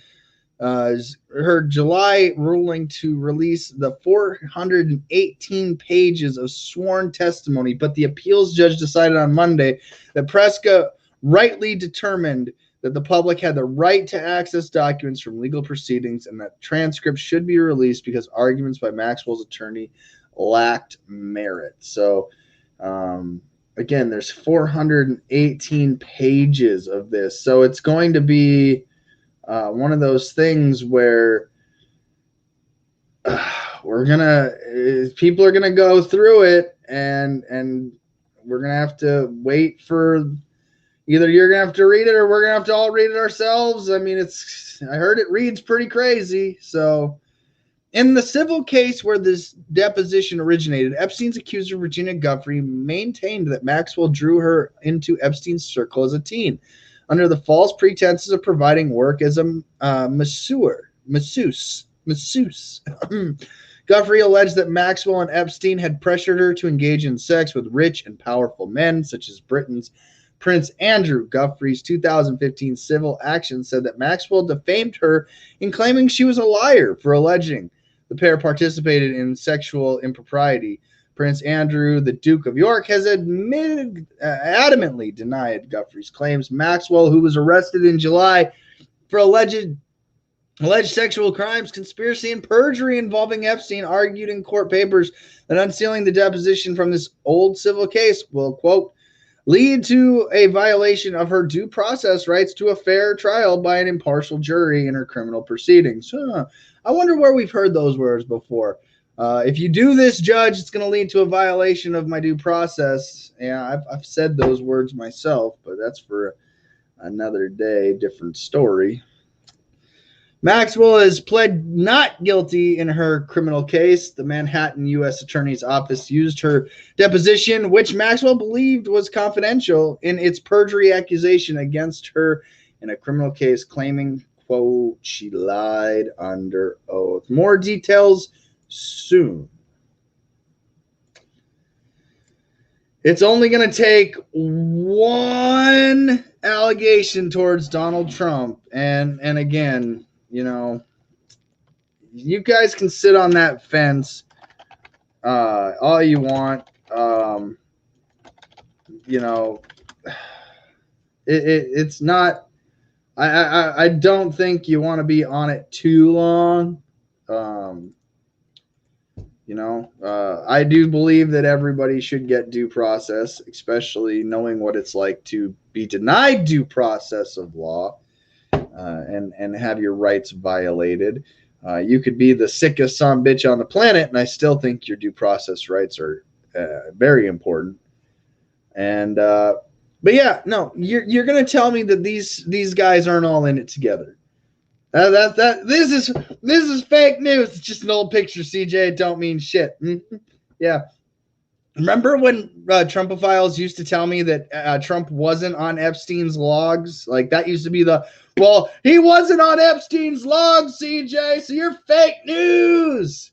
[SPEAKER 2] her July ruling to release the 418 pages of sworn testimony, but the appeals judge decided on Monday that Preska rightly determined that the public had the right to access documents from legal proceedings and that transcripts should be released because arguments by Maxwell's attorney lacked merit. So, again, there's 418 pages of this. So it's going to be one of those things where people are gonna go through it, and we're gonna have to wait for either you're gonna have to read it or we're gonna have to all read it ourselves. I mean, I heard it reads pretty crazy. So, in the civil case where this deposition originated, Epstein's accuser Regina Guthrie maintained that Maxwell drew her into Epstein's circle as a teen under the false pretenses of providing work as a masseuse. Guthrie alleged that Maxwell and Epstein had pressured her to engage in sex with rich and powerful men, such as Britain's Prince Andrew. Guthrie's 2015 civil action said that Maxwell defamed her in claiming she was a liar for alleging the pair participated in sexual impropriety. Prince Andrew, the Duke of York, has adamantly denied Guthrie's claims. Maxwell, who was arrested in July for alleged sexual crimes, conspiracy, and perjury involving Epstein, argued in court papers that unsealing the deposition from this old civil case will, quote, lead to a violation of her due process rights to a fair trial by an impartial jury in her criminal proceedings. I wonder where we've heard those words before. If you do this, judge, it's going to lead to a violation of my due process. Yeah, I've said those words myself, but that's for another day, different story. Maxwell has pled not guilty in her criminal case. The Manhattan U.S. Attorney's Office used her deposition, which Maxwell believed was confidential, in its perjury accusation against her in a criminal case, claiming, quote, she lied under oath. More details soon. It's only going to take one allegation towards Donald Trump, and again, you know, you guys can sit on that fence all you want. You know, it's not. I don't think you want to be on it too long. You know, I do believe that everybody should get due process, especially knowing what it's like to be denied due process of law. And have your rights violated. You could be the sickest son bitch on the planet, and I still think your due process rights are very important. And but yeah, no, you're gonna tell me that these guys aren't all in it together. This is fake news. It's just an old picture, CJ. It don't mean shit. Yeah. Remember when Trumpophiles used to tell me that Trump wasn't on Epstein's logs? Like, that used to be well, he wasn't on Epstein's logs, CJ, so you're fake news.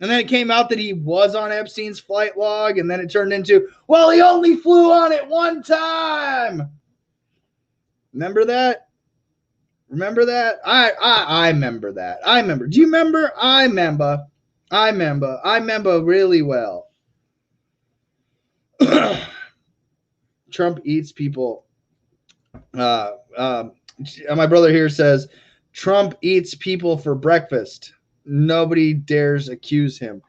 [SPEAKER 2] And then it came out that he was on Epstein's flight log, and then it turned into, well, he only flew on it one time. Remember that? Remember that? I remember that. I remember. Do you remember? I remember really well. Trump eats people. My brother here says Trump eats people for breakfast. Nobody dares accuse him.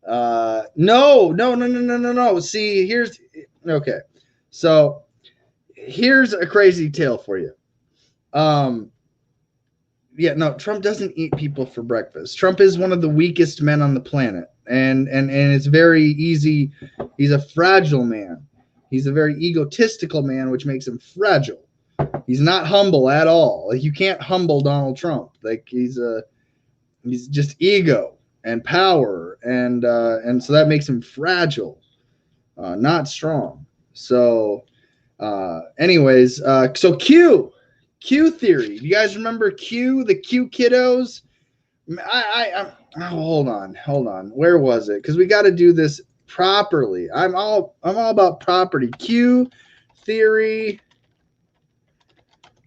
[SPEAKER 2] No. See, okay. So here's a crazy tale for you. Yeah, no, Trump doesn't eat people for breakfast. Trump is one of the weakest men on the planet. And it's very easy. He's a fragile man. He's a very egotistical man, which makes him fragile. He's not humble at all. Like, you can't humble Donald Trump. Like, he's just ego and power, and so that makes him fragile, not strong. So, anyways, so Q theory. Do you guys remember Q, the Q kiddos? Hold on. Where was it? Because we got to do this properly. I'm all about property. Q theory.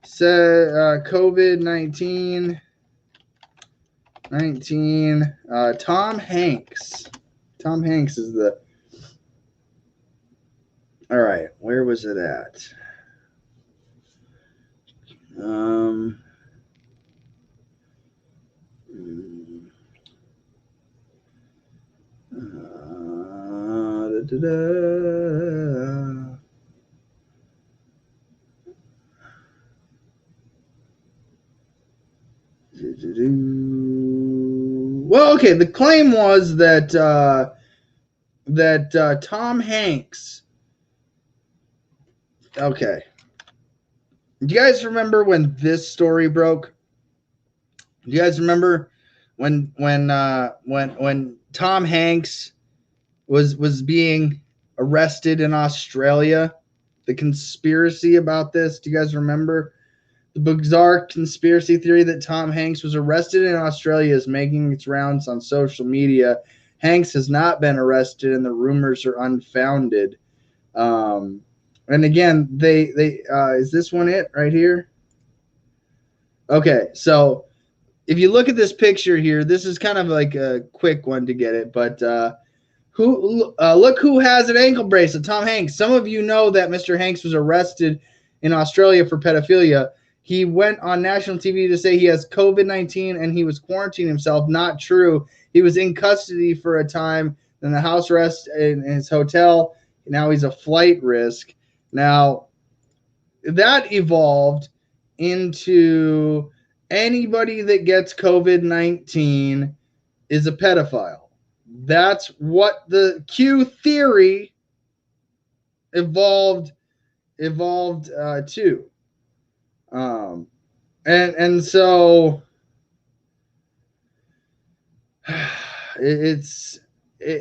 [SPEAKER 2] COVID-19. Tom Hanks. Tom Hanks is the. All right, where was it at? Well, okay. The claim was that Tom Hanks. Okay. Do you guys remember when this story broke? Do you guys remember when Tom Hanks was being arrested in Australia? The conspiracy about this. Do you guys remember? The bizarre conspiracy theory that Tom Hanks was arrested in Australia is making its rounds on social media. Hanks has not been arrested, and the rumors are unfounded. And again, they is this one it right here? Okay, so if you look at this picture here, this is kind of like a quick one to get it, but look who has an ankle bracelet, Tom Hanks. Some of you know that Mr. Hanks was arrested in Australia for pedophilia. He went on national TV to say he has COVID-19 and he was quarantining himself. Not true. He was in custody for a time, then the house arrest in his hotel. Now he's a flight risk. Now, that evolved into anybody that gets COVID-19 is a pedophile. That's what the Q theory evolved to. And so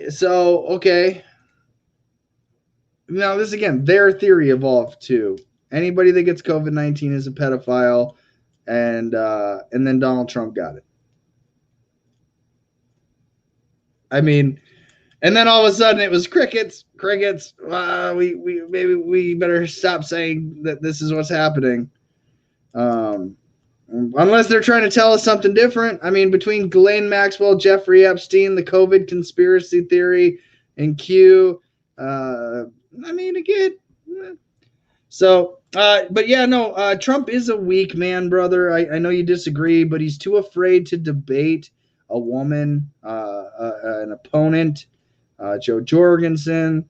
[SPEAKER 2] so okay. Now this again, their theory evolved to anybody that gets COVID-19 is a pedophile, and then Donald Trump got it. I mean, and then all of a sudden it was crickets. We better stop saying that this is what's happening. Unless they're trying to tell us something different. I mean, between Ghislaine Maxwell, Jeffrey Epstein, the COVID conspiracy theory, and Q, I mean, again. So, but yeah, no, Trump is a weak man, brother. I know you disagree, but he's too afraid to debate a woman, an opponent, Joe Jorgensen.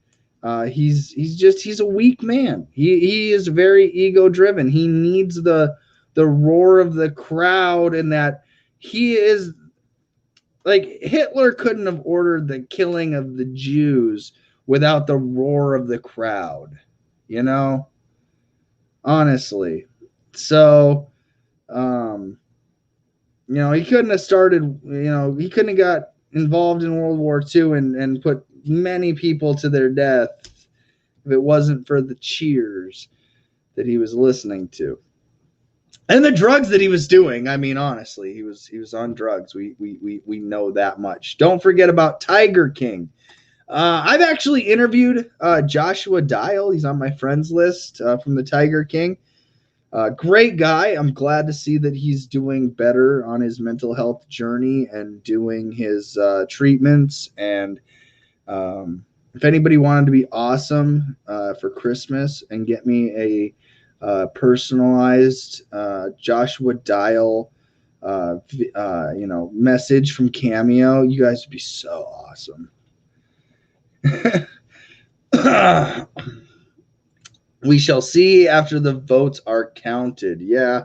[SPEAKER 2] He's a weak man. He is very ego driven. He needs the roar of the crowd, and that he is like Hitler couldn't have ordered the killing of the Jews without the roar of the crowd, you know, honestly. So, you know, he couldn't have started, you know, he couldn't have got involved in World War II and put many people to their death if it wasn't for the cheers that he was listening to. And the drugs that he was doing. I mean, honestly, he was on drugs. We know that much. Don't forget about Tiger King. I've actually interviewed Joshua Dial. He's on my friends list from the Tiger King. Great guy. I'm glad to see that he's doing better on his mental health journey and doing his treatments. And if anybody wanted to be awesome for Christmas and get me a personalized Joshua Dial message from Cameo, you guys would be so awesome. We shall see after the votes are counted. Yeah,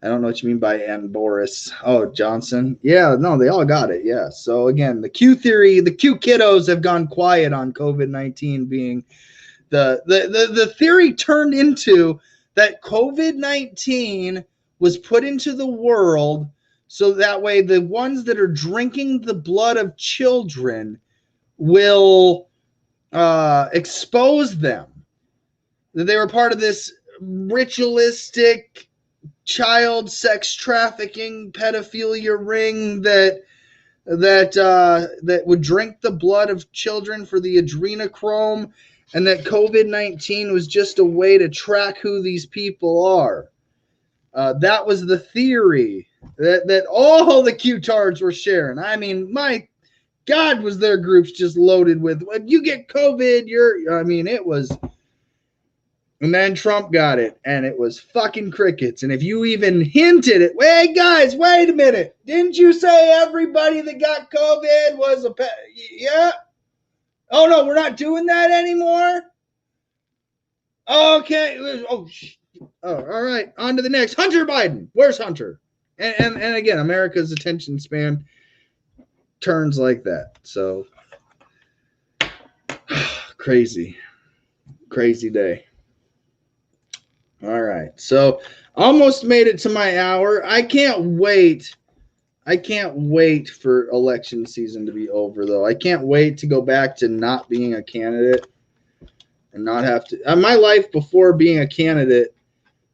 [SPEAKER 2] I don't know what you mean by and Boris. Oh, Johnson. Yeah, no, they all got it. Yeah. So again, the Q theory, the Q kiddos have gone quiet on COVID-19 being the theory turned into that COVID-19 was put into the world so that way the ones that are drinking the blood of children will expose them. That they were part of this ritualistic child sex trafficking pedophilia ring that would drink the blood of children for the adrenochrome, and that COVID-19 was just a way to track who these people are. That was the theory that all the Q-tards were sharing. I mean, my God, was their groups just loaded with, when you get COVID, it was. And then Trump got it, and it was fucking crickets. And if you even hinted it, wait, guys, wait a minute. Didn't you say everybody that got COVID was a yeah? Oh no, we're not doing that anymore. Okay. Oh, all right. On to the next. Hunter Biden. Where's Hunter? And again, America's attention span turns like that. So crazy day. All right. So almost made it to my hour. I can't wait for election season to be over, though. I can't wait to go back to not being a candidate and not have to. My life before being a candidate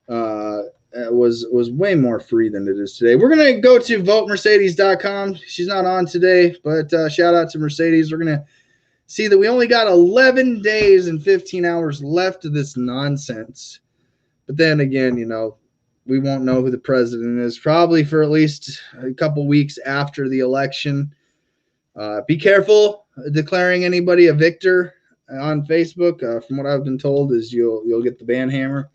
[SPEAKER 2] was way more free than it is today. We're gonna go to votemercedes.com. She's not on today, but shout out to Mercedes. We're gonna see that we only got 11 days and 15 hours left of this nonsense. But then again, we won't know who the president is probably for at least a couple weeks after the election. Be careful declaring anybody a victor on Facebook. From what I've been told, is you'll get the ban hammer.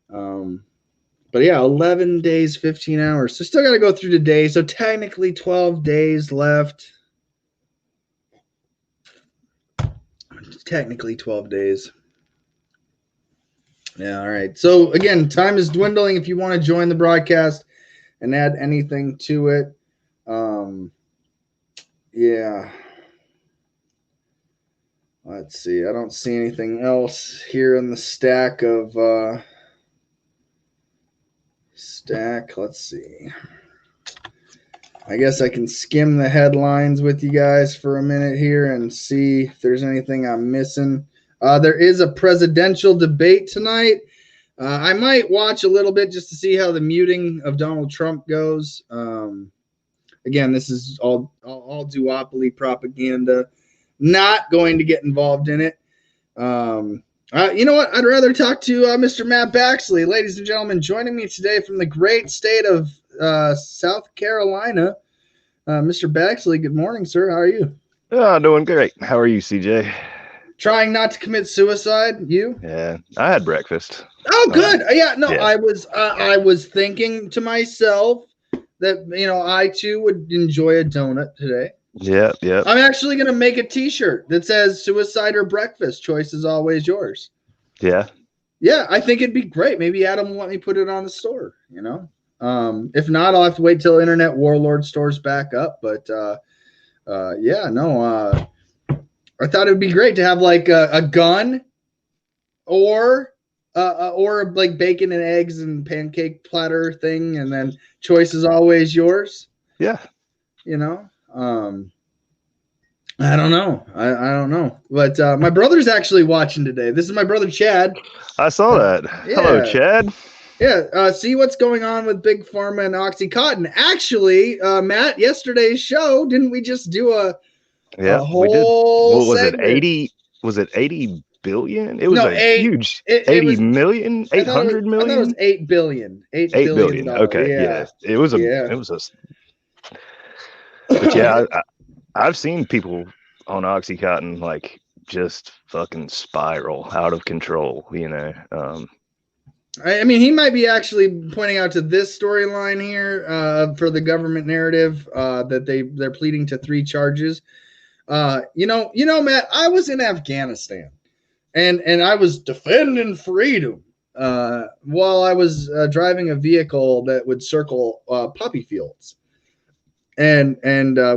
[SPEAKER 2] But yeah, 11 days, 15 hours. So still got to go through today. So technically 12 days left. Technically 12 days. Yeah, all right. So again, time is dwindling. If you want to join the broadcast and add anything to it, yeah. Let's see. I don't see anything else here in the stack of Let's see. I guess I can skim the headlines with you guys for a minute here and see if there's anything I'm missing. There is a presidential debate tonight. I might watch a little bit just to see how the muting of Donald Trump goes. Again, this is all duopoly propaganda. Not going to get involved in it. You know what? I'd rather talk to Mr. Matt Baxley. Ladies and gentlemen, joining me today from the great state of South Carolina. Mr. Baxley, good morning, sir. How are you?
[SPEAKER 7] Oh, doing great. How are you, CJ?
[SPEAKER 2] Trying not to commit suicide. You?
[SPEAKER 7] Yeah, I had breakfast.
[SPEAKER 2] Oh, good. Yeah. I was thinking to myself that I too would enjoy a donut today.
[SPEAKER 7] Yeah.
[SPEAKER 2] I'm actually gonna make a T-shirt that says "Suicide or breakfast, choice is always yours."
[SPEAKER 7] Yeah.
[SPEAKER 2] I think it'd be great. Maybe Adam will let me put it on the store. If not, I'll have to wait till Internet Warlord stores back up. But I thought it would be great to have like a gun or like bacon and eggs and pancake platter thing, and then choice is always yours.
[SPEAKER 7] Yeah.
[SPEAKER 2] I don't know. I don't know. But my brother's actually watching today. This is my brother Chad.
[SPEAKER 7] I saw that.
[SPEAKER 2] Yeah.
[SPEAKER 7] Hello, Chad.
[SPEAKER 2] Yeah. See what's going on with Big Pharma and OxyContin. Actually, Matt, yesterday's show, didn't we just do a whole
[SPEAKER 7] we did. What was
[SPEAKER 2] segment?
[SPEAKER 7] it? 80? Was it 80 billion? It was huge. 80 million? 800 million?
[SPEAKER 2] I thought it was 8 billion. $8
[SPEAKER 7] billion. Okay. Yeah. It was a. But yeah, I've seen people on OxyContin like just fucking spiral out of control,
[SPEAKER 2] I mean, he might be actually pointing out to this storyline here for the government narrative that they're pleading to 3 charges. Matt, I was in Afghanistan and I was defending freedom while I was driving a vehicle that would circle poppy fields. And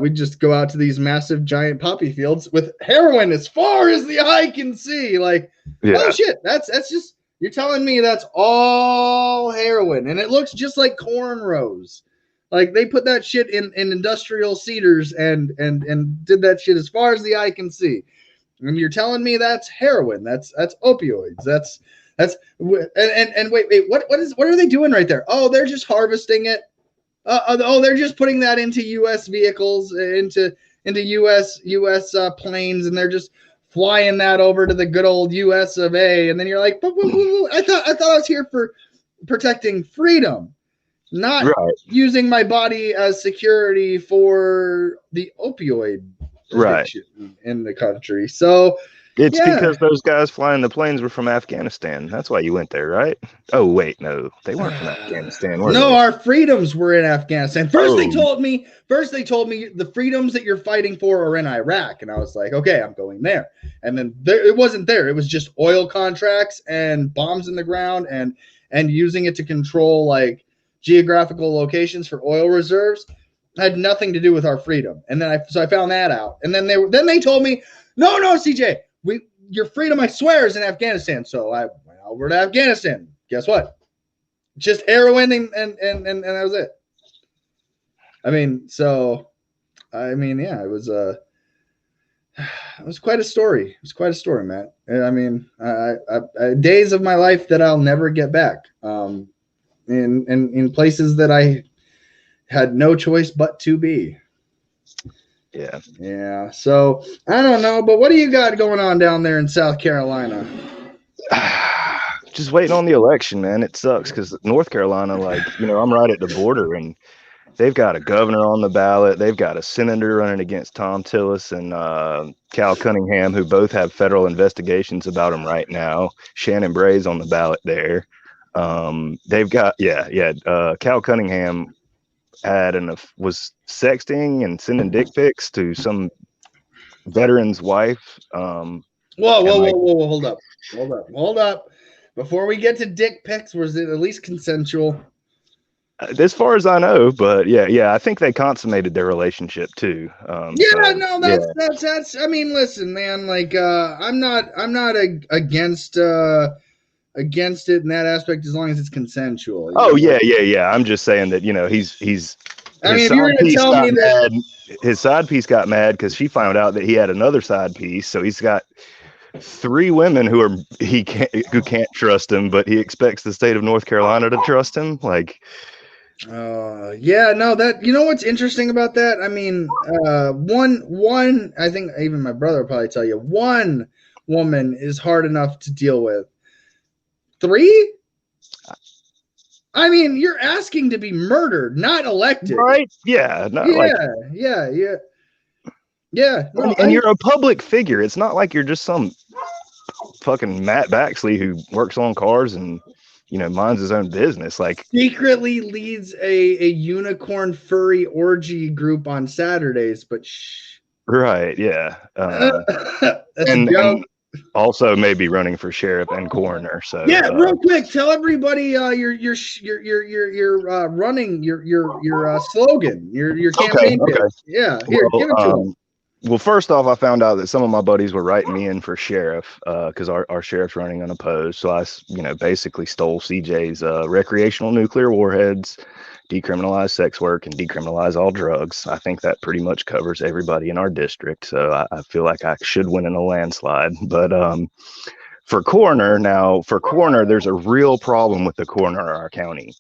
[SPEAKER 2] we just go out to these massive giant poppy fields with heroin as far as the eye can see. Like, oh shit, that's just, you're telling me that's all heroin, and it looks just like cornrows. Like they put that shit in industrial cedars and did that shit as far as the eye can see. And you're telling me that's heroin? That's opioids. That's and wait, what are they doing right there? Oh, they're just harvesting it. They're just putting that into U.S. vehicles, into U.S. planes, and they're just flying that over to the good old U.S. of A. And then you're like, I thought I was here for protecting freedom, not using my body as security for the opioid addiction in the country. So
[SPEAKER 7] It's
[SPEAKER 2] Yeah.
[SPEAKER 7] because those guys flying the planes were from Afghanistan. That's why you went there, right? Oh wait, no, they weren't from Afghanistan, were
[SPEAKER 2] No,
[SPEAKER 7] they?
[SPEAKER 2] our freedoms were in Afghanistan. First they
[SPEAKER 7] Oh.
[SPEAKER 2] told me the freedoms that you're fighting for are in Iraq. And I was like, okay, I'm going there. And then it wasn't there. It was just oil contracts and bombs in the ground and using it to control like geographical locations for oil reserves. Had nothing to do with our freedom. And then I found that out. And then they told me, no, CJ, your freedom, I swear, is in Afghanistan. So I went over to Afghanistan. Guess what? Just heroin and that was it. I mean, yeah, it was quite a story. It was quite a story, Matt. I mean, days of my life that I'll never get back. In places that I had no choice but to be.
[SPEAKER 7] Yeah.
[SPEAKER 2] Yeah. So I don't know, but what do you got going on down there in South Carolina?
[SPEAKER 7] Just waiting on the election, man. It sucks because North Carolina, like, I'm right at the border, and they've got a governor on the ballot. They've got a senator running against Tom Tillis and Cal Cunningham, who both have federal investigations about them right now. Shannon Bray's on the ballot there. They've got, Cal Cunningham was sexting and sending dick pics to some veteran's wife.
[SPEAKER 2] Whoa, hold up. Before we get to dick pics, was it at least consensual?
[SPEAKER 7] As far as I know, but yeah, I think they consummated their relationship too.
[SPEAKER 2] That's. I mean, listen, man. Like, I'm not against it in that aspect as long as it's consensual.
[SPEAKER 7] Oh yeah. I'm just saying that he's.
[SPEAKER 2] I mean, if you're gonna tell me that
[SPEAKER 7] his side piece got mad because she found out that he had another side piece, so he's got 3 women who can't trust him, but he expects the state of North Carolina to trust him. Like,
[SPEAKER 2] that what's interesting about that? I mean, one, I think even my brother will probably tell you, one woman is hard enough to deal with. 3? I mean, you're asking to be murdered, not elected.
[SPEAKER 7] Right? Yeah.
[SPEAKER 2] Yeah. No,
[SPEAKER 7] and you're a public figure. It's not like you're just some fucking Matt Baxley who works on cars and minds his own business. Like,
[SPEAKER 2] secretly leads a unicorn furry orgy group on Saturdays, but
[SPEAKER 7] right, yeah.
[SPEAKER 2] That's
[SPEAKER 7] and
[SPEAKER 2] a joke.
[SPEAKER 7] Also maybe running for sheriff and coroner. So
[SPEAKER 2] real quick, tell everybody you're running your slogan, your campaign.
[SPEAKER 7] Okay.
[SPEAKER 2] Yeah, here, give it to them.
[SPEAKER 7] Well, first off, I found out that some of my buddies were writing me in for sheriff because our sheriff's running unopposed. So I, basically stole CJ's recreational nuclear warheads, decriminalize sex work, and decriminalize all drugs. I think that pretty much covers everybody in our district. So I feel like I should win in a landslide. But for coroner, there's a real problem with the coroner in our county.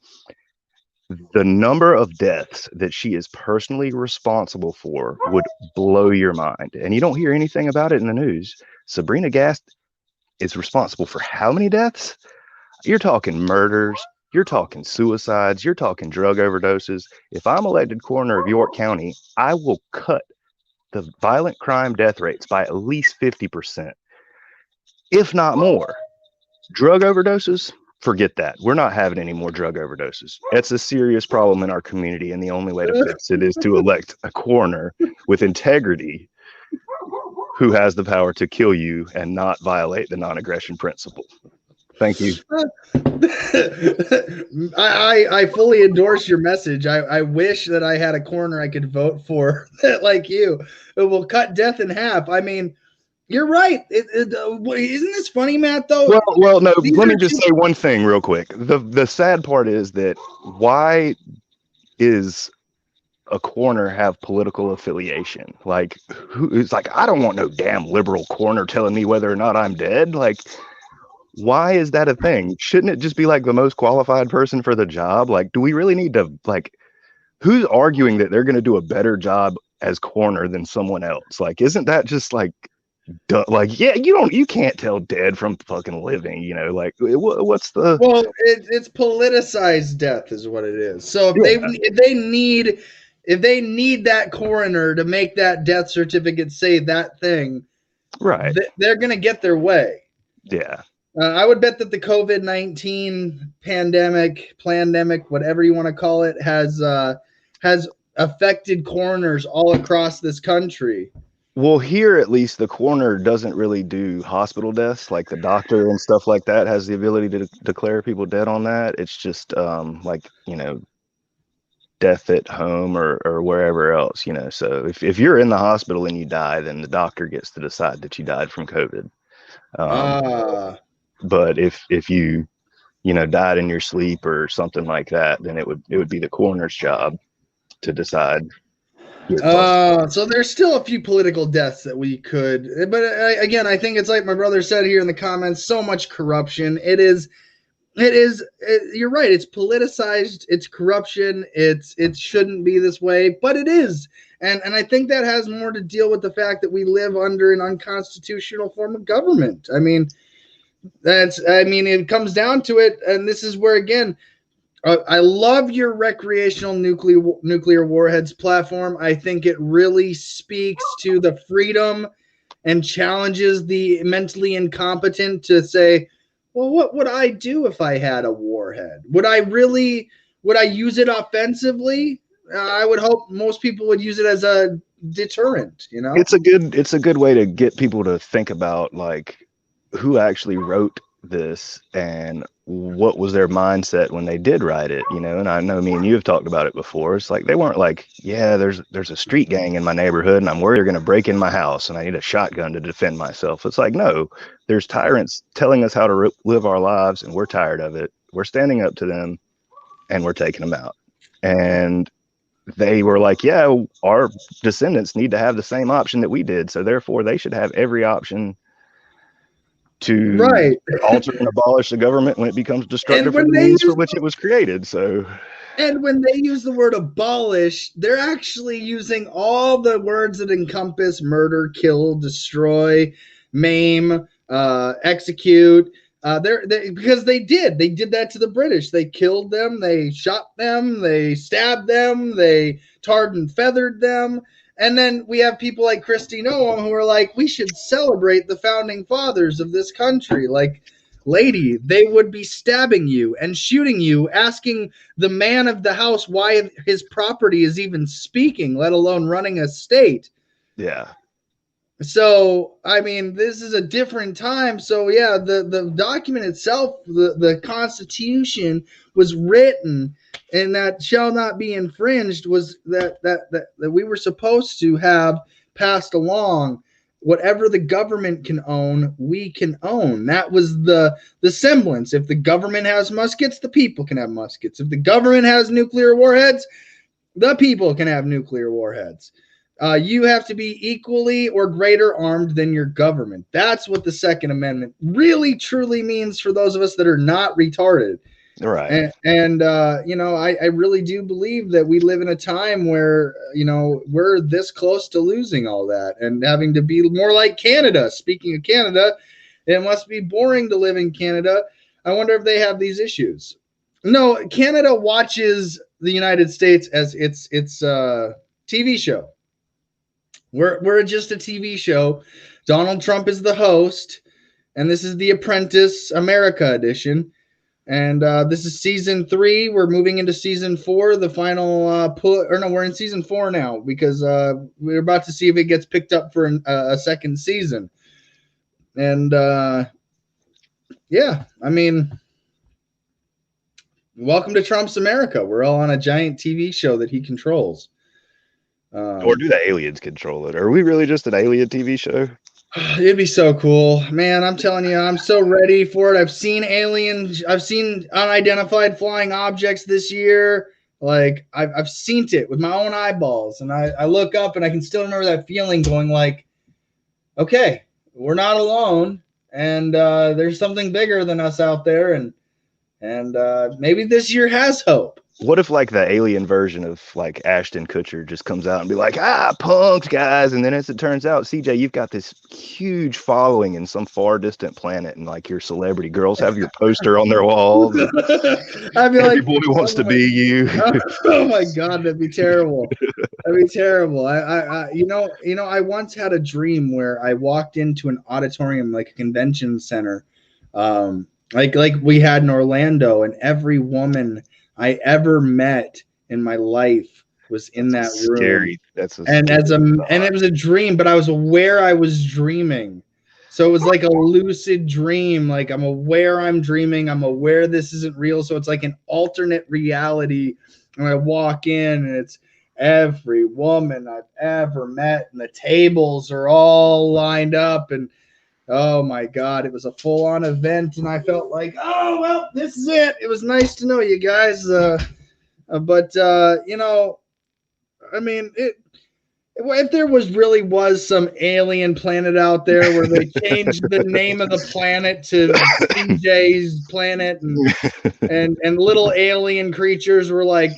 [SPEAKER 7] The number of deaths that she is personally responsible for would blow your mind. And you don't hear anything about it in the news. Sabrina Gast is responsible for how many deaths? You're talking murders. You're talking suicides. You're talking drug overdoses. If I'm elected coroner of York County, I will cut the violent crime death rates by at least 50%, if not more. Drug overdoses? Forget that. We're not having any more drug overdoses. It's a serious problem in our community, and the only way to fix it is to elect a coroner with integrity who has the power to kill you and not violate the non-aggression principle. Thank you.
[SPEAKER 2] I fully endorse your message. I wish that I had a coroner I could vote for like you. It will cut death in half. I mean, you're right. Isn't this funny, Matt, though?
[SPEAKER 7] Well, no, let me just say one thing real quick. The sad part is that why is a coroner have political affiliation? Like, it's like, I don't want no damn liberal coroner telling me whether or not I'm dead. Like, why is that a thing? Shouldn't it just be like the most qualified person for the job? Like, do we really need to, like, who's arguing that they're going to do a better job as coroner than someone else? Like, isn't that just like, you can't tell dead from fucking living, like what's the
[SPEAKER 2] it's politicized death is what it is. So if they need that coroner to make that death certificate say that thing,
[SPEAKER 7] Right.
[SPEAKER 2] they're going to get their way.
[SPEAKER 7] Yeah.
[SPEAKER 2] I would bet that the COVID-19 pandemic, whatever you want to call it, has affected coroners all across this country.
[SPEAKER 7] Well, here at least the coroner doesn't really do hospital deaths. Like the doctor and stuff like that has the ability to declare people dead on that. It's just like, you know, death at home or wherever else, you know. So if you're in the hospital and you die, then the doctor gets to decide that you died from COVID. But if you know, died in your sleep or something like that, then it would be the coroner's job to decide.
[SPEAKER 2] So there's still a few political deaths that we could, but again, I think it's like my brother said here in the comments, so much corruption. It is, you're right. It's politicized. It's corruption. It shouldn't be this way, but it is. And I think that has more to deal with the fact that we live under an unconstitutional form of government. I mean, it comes down to it. And this is where, again, I love your recreational nuclear warheads platform. I think it really speaks to the freedom and challenges the mentally incompetent to say, well, what would I do if I had a warhead? Would I use it offensively? I would hope most people would use it as a deterrent, you know?
[SPEAKER 7] It's a good way to get people to think about, like, who actually wrote this and what was their mindset when they did write it, you know. And I know me and you have talked about it before. It's like they weren't like, yeah, there's a street gang in my neighborhood and I'm worried they're going to break in my house and I need a shotgun to defend myself. It's like, no, there's tyrants telling us how to live our lives and we're tired of it. We're standing up to them and we're taking them out. And they were like, yeah, our descendants need to have the same option that we did, so therefore they should have every option to alter and abolish the government when it becomes destructive for the means for which it was created. So,
[SPEAKER 2] and when they use the word abolish, they're actually using all the words that encompass murder, kill, destroy, maim, execute. Because they did that to the British. They killed them, they shot them, they stabbed them, they tarred and feathered them. And then we have people like Kristi Noem who are like, we should celebrate the founding fathers of this country. Like, lady, they would be stabbing you and shooting you, asking the man of the house why his property is even speaking, let alone running a state.
[SPEAKER 7] Yeah.
[SPEAKER 2] So, I mean, this is a different time. So, yeah, the document itself, the Constitution was written, and that shall not be infringed was that we were supposed to have passed along. Whatever the government can own, we can own. That was the semblance. If the government has muskets, the people can have muskets. If the government has nuclear warheads, the people can have nuclear warheads. You have to be equally or greater armed than your government. That's what the Second Amendment really, truly means for those of us that are not retarded.
[SPEAKER 7] Right.
[SPEAKER 2] And you know, I really do believe that we live in a time where, you know, we're this close to losing all that and having to be more like Canada. Speaking of Canada, it must be boring to live in Canada. I wonder if they have these issues. No, Canada watches the United States as its TV show. We're just a TV show. Donald Trump is the host, and this is The Apprentice America edition. And this is season 3. We're moving into season 4. The final we're in season 4 now because we're about to see if it gets picked up for a second season. And yeah, I mean, welcome to Trump's America. We're all on a giant TV show that he controls.
[SPEAKER 7] Or do the aliens control it? Are we really just an alien TV show?
[SPEAKER 2] It'd be so cool, man. I'm telling you, I'm so ready for it. I've seen aliens. I've seen unidentified flying objects this year. Like I've seen it with my own eyeballs, and I look up and I can still remember that feeling, going like, okay, we're not alone, and there's something bigger than us out there, and maybe this year has hope.
[SPEAKER 7] What if like the alien version of like Ashton Kutcher just comes out and be like, punked guys, and then as it turns out, CJ, you've got this huge following in some far distant planet, and like your celebrity girls have your poster on their walls.
[SPEAKER 2] I'd be
[SPEAKER 7] Every
[SPEAKER 2] like,
[SPEAKER 7] boy wants to be you.
[SPEAKER 2] oh my God, that'd be terrible. That'd be terrible. I once had a dream where I walked into an auditorium, like a convention center, like we had in Orlando, and every woman I ever met in my life was in that room.
[SPEAKER 7] Scary.
[SPEAKER 2] And it was a dream, but I was aware I was dreaming. So it was like a lucid dream. Like I'm aware I'm dreaming. I'm aware this isn't real. So it's like an alternate reality. And I walk in and it's every woman I've ever met, and the tables are all lined up, and oh my God, it was a full-on event, and I felt like, oh, well, this is it. It was nice to know you guys. But I mean, if there was some alien planet out there where they changed the name of the planet to CJ's planet, and little alien creatures were like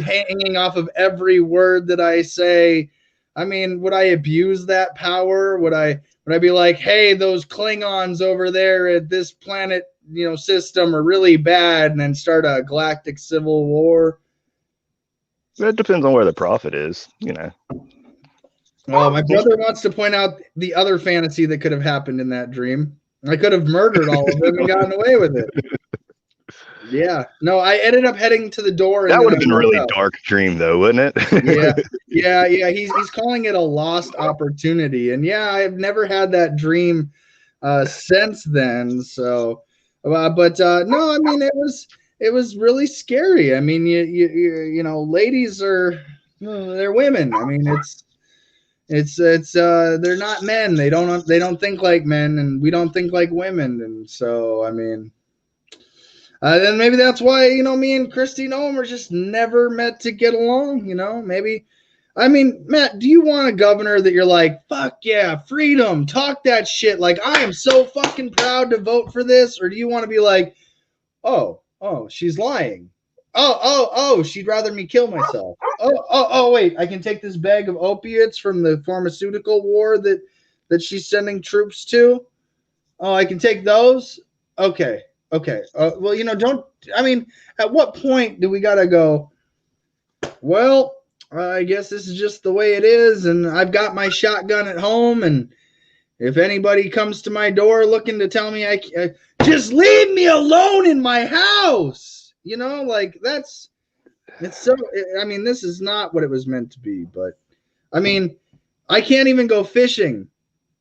[SPEAKER 2] hanging off of every word that I say, I mean, would I abuse that power? Would I be like, hey, those Klingons over there at this planet, system are really bad, and then start a galactic civil war?
[SPEAKER 7] It depends on where the profit is,
[SPEAKER 2] Well, my brother wants to point out the other fantasy that could have happened in that dream. I could have murdered all of them and gotten away with it. Yeah. No, I ended up heading to the door.
[SPEAKER 7] That would have been a really dark dream, though, wouldn't
[SPEAKER 2] it? Yeah. He's calling it a lost opportunity, and yeah, I've never had that dream since then. So, no, I mean, it was really scary. I mean, ladies they're women. I mean, it's they're not men. They don't think like men, and we don't think like women, and so I mean. Then maybe that's why, me and Kristi Noem are just never meant to get along, maybe. I mean, Matt, do you want a governor that you're like, fuck yeah, freedom, talk that shit, like I am so fucking proud to vote for this? Or do you want to be like, oh, she's lying. Oh, she'd rather me kill myself. Oh, wait, I can take this bag of opiates from the pharmaceutical war that she's sending troops to? Oh, I can take those? Okay. Well, at what point do we gotta go, well, I guess this is just the way it is, and I've got my shotgun at home, and if anybody comes to my door looking to tell me just leave me alone in my house, it's so, I mean, this is not what it was meant to be. But I mean, I can't even go fishing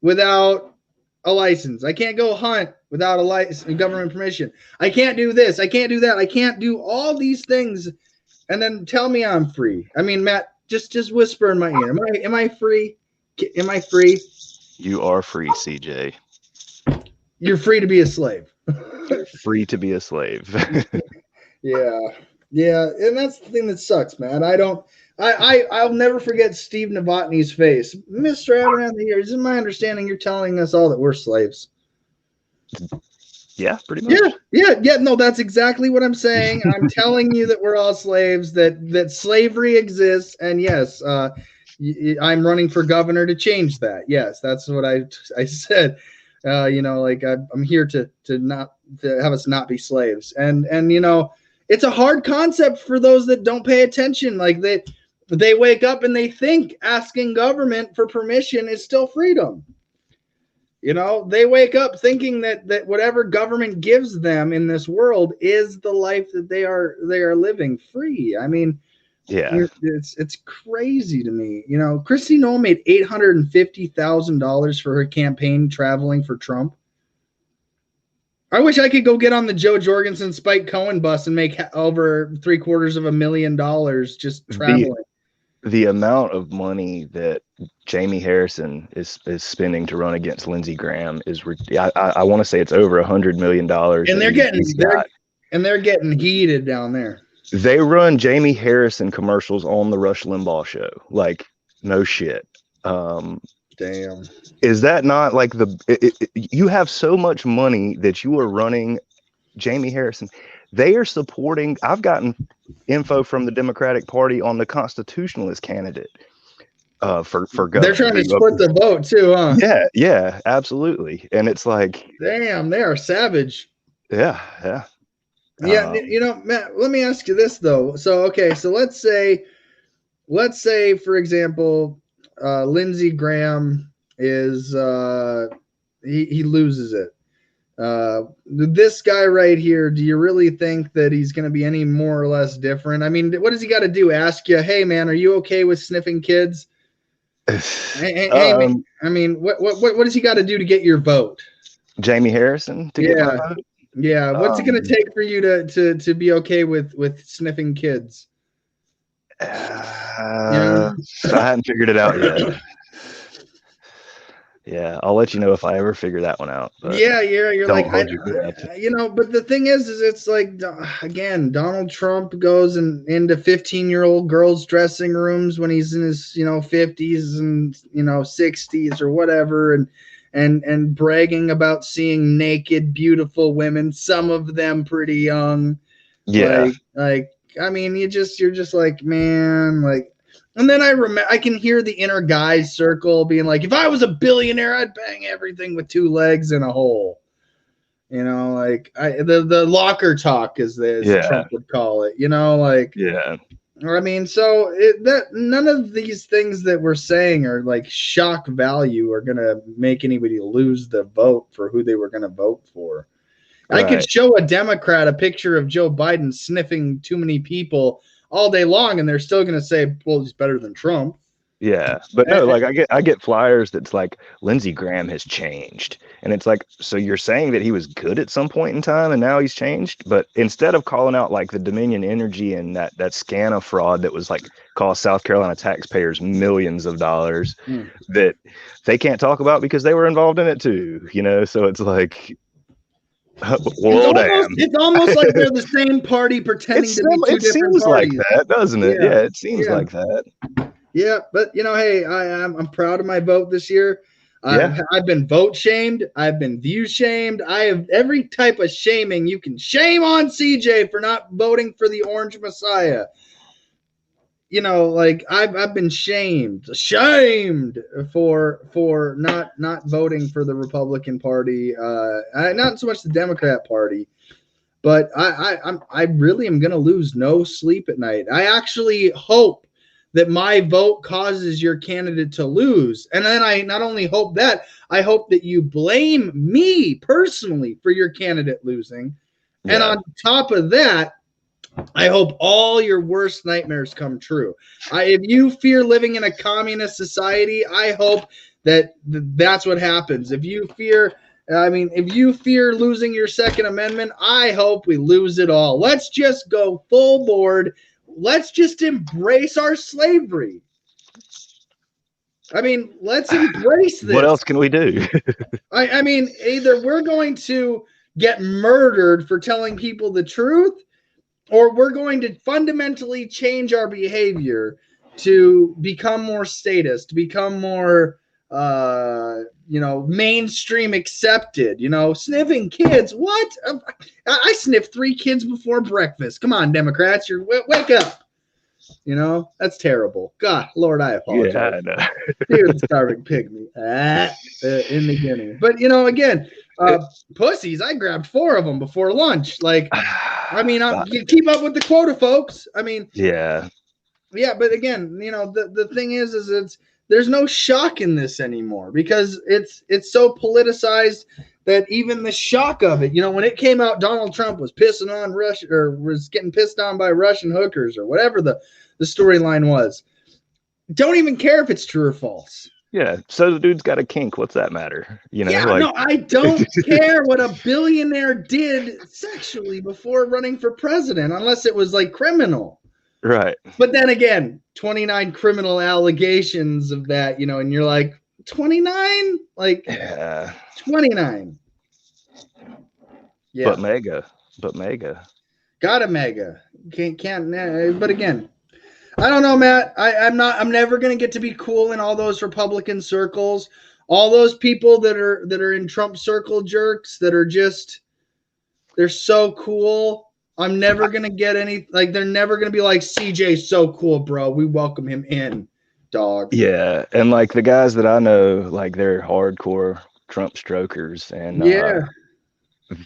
[SPEAKER 2] without a license. I can't go hunt without a license and government permission. I can't do this. I can't do that. I can't do all these things and then tell me I'm free. I mean, Matt, just whisper in my ear. Am I free? Am I free?
[SPEAKER 7] You are free, CJ.
[SPEAKER 2] You're free to be a slave.
[SPEAKER 7] You're free to be a slave.
[SPEAKER 2] Yeah. And that's the thing that sucks, man. I'll never forget Steve Novotny's face. Mr. Abernathy, is it my understanding you're telling us all that we're slaves?
[SPEAKER 7] Yeah, pretty much.
[SPEAKER 2] Yeah. No, that's exactly what I'm saying. I'm telling you that we're all slaves, that slavery exists. And yes, I'm running for governor to change that. Yes, that's what I said. I'm here to have us not be slaves. And it's a hard concept for those that don't pay attention. Like they wake up and they think asking government for permission is still freedom. They wake up thinking that whatever government gives them in this world is the life that they are living free. I mean, yeah, it's crazy to me. Kristi Noem made $850,000 for her campaign traveling for Trump. I wish I could go get on the Joe Jorgensen Spike Cohen bus and make over $750,000 just traveling.
[SPEAKER 7] The amount of money that Jamie Harrison is spending to run against Lindsey Graham is, I want to say it's over $100 million. And they're getting heated down there.
[SPEAKER 2] They
[SPEAKER 7] run Jamie Harrison commercials on the Rush Limbaugh show. Like, no shit.
[SPEAKER 2] Damn.
[SPEAKER 7] Is that not like you have so much money that you are running Jamie Harrison? they are supporting. I've gotten info from the Democratic Party on the constitutionalist candidate for governor.
[SPEAKER 2] They're trying to split the vote too, huh?
[SPEAKER 7] Yeah, absolutely. And it's like,
[SPEAKER 2] damn, they are savage.
[SPEAKER 7] Yeah.
[SPEAKER 2] Yeah, Matt, let me ask you this though. So, okay, so let's say, for example, Lindsey Graham is he loses it. This guy right here, do you really think that he's going to be any more or less different? I mean, what does he got to do? Ask you, hey man, are you okay with sniffing kids? Hey, I mean, what does he got to do to get your vote?
[SPEAKER 7] Jamie Harrison to get my vote?
[SPEAKER 2] Yeah, what's it going to take for you to be okay with sniffing kids?
[SPEAKER 7] I haven't figured it out yet. Yeah, I'll let you know if I ever figure that one out.
[SPEAKER 2] You're like, but the thing is it's like, again, Donald Trump goes into 15-year-old girls' dressing rooms when he's in his 50s and 60s or whatever, and bragging about seeing naked, beautiful women, some of them pretty young.
[SPEAKER 7] Yeah.
[SPEAKER 2] Like I mean, you're just like, man, like, and then I can hear the inner guys circle being like, if I was a billionaire, I'd bang everything with two legs and a hole. Like the locker talk as Trump would call it,
[SPEAKER 7] Yeah.
[SPEAKER 2] I mean, so that none of these things that we're saying are like shock value are going to make anybody lose the vote for who they were going to vote for. Right. I could show a Democrat a picture of Joe Biden sniffing too many people all day long, and they're still going to say, well, he's better than Trump.
[SPEAKER 7] Yeah, but no, like I get flyers that's like Lindsey Graham has changed, and it's like, so you're saying that he was good at some point in time and now he's changed, but instead of calling out like the Dominion Energy and that SCANA fraud that was like cost South Carolina taxpayers millions of dollars that they can't talk about because they were involved in it too, so it's like,
[SPEAKER 2] it's almost like they're the same party pretending to be two different parties. It seems
[SPEAKER 7] like that, doesn't it? Yeah, it seems like that.
[SPEAKER 2] Yeah, but hey, I'm proud of my vote this year. I've been vote shamed. I've been view shamed. I have every type of shaming you can shame on CJ for not voting for the Orange Messiah. Like I've been shamed for not voting for the Republican Party. Not so much the Democrat Party, but I really am going to lose no sleep at night. I actually hope that my vote causes your candidate to lose. And then I not only hope that, I hope that you blame me personally for your candidate losing. Yeah. And on top of that, I hope all your worst nightmares come true. If you fear living in a communist society, I hope that's what happens. If you fear losing your Second Amendment, I hope we lose it all. Let's just go full board. Let's just embrace our slavery. I mean, let's embrace this.
[SPEAKER 7] What else can we do?
[SPEAKER 2] I mean, either we're going to get murdered for telling people the truth, or we're going to fundamentally change our behavior to become more statist, to become more, mainstream accepted. Sniffing kids. What? I sniffed 3 kids before breakfast. Come on, Democrats, wake up. That's terrible. God, Lord, I apologize.
[SPEAKER 7] Yeah, I know.
[SPEAKER 2] Dear the starving pygmy in the beginning. But again, pussies. I grabbed 4 of them before lunch. Like, I mean, you keep up with the quota, folks. I mean, yeah. But again, the thing is there's no shock in this anymore because it's so politicized that even the shock of it, when it came out, Donald Trump was pissing on Russia or was getting pissed on by Russian hookers or whatever the storyline was. Don't even care if it's true or false.
[SPEAKER 7] Yeah. So the dude's got a kink. What's that matter?
[SPEAKER 2] No, I don't care what a billionaire did sexually before running for president, unless it was like criminal.
[SPEAKER 7] Right.
[SPEAKER 2] But then again, 29 criminal allegations of that, and you're like, 29? Like, yeah. 29. Yeah.
[SPEAKER 7] But mega.
[SPEAKER 2] Got a mega. Can't, but again, I don't know, Matt. I'm never going to get to be cool in all those Republican circles. All those people that are in Trump circle jerks that are just, they're so cool.
[SPEAKER 8] I'm never gonna get any like they're never gonna be like CJ's so cool, bro. We welcome him in, dog.
[SPEAKER 7] Yeah, and like the guys that I know, like they're hardcore Trump strokers, and
[SPEAKER 8] Yeah.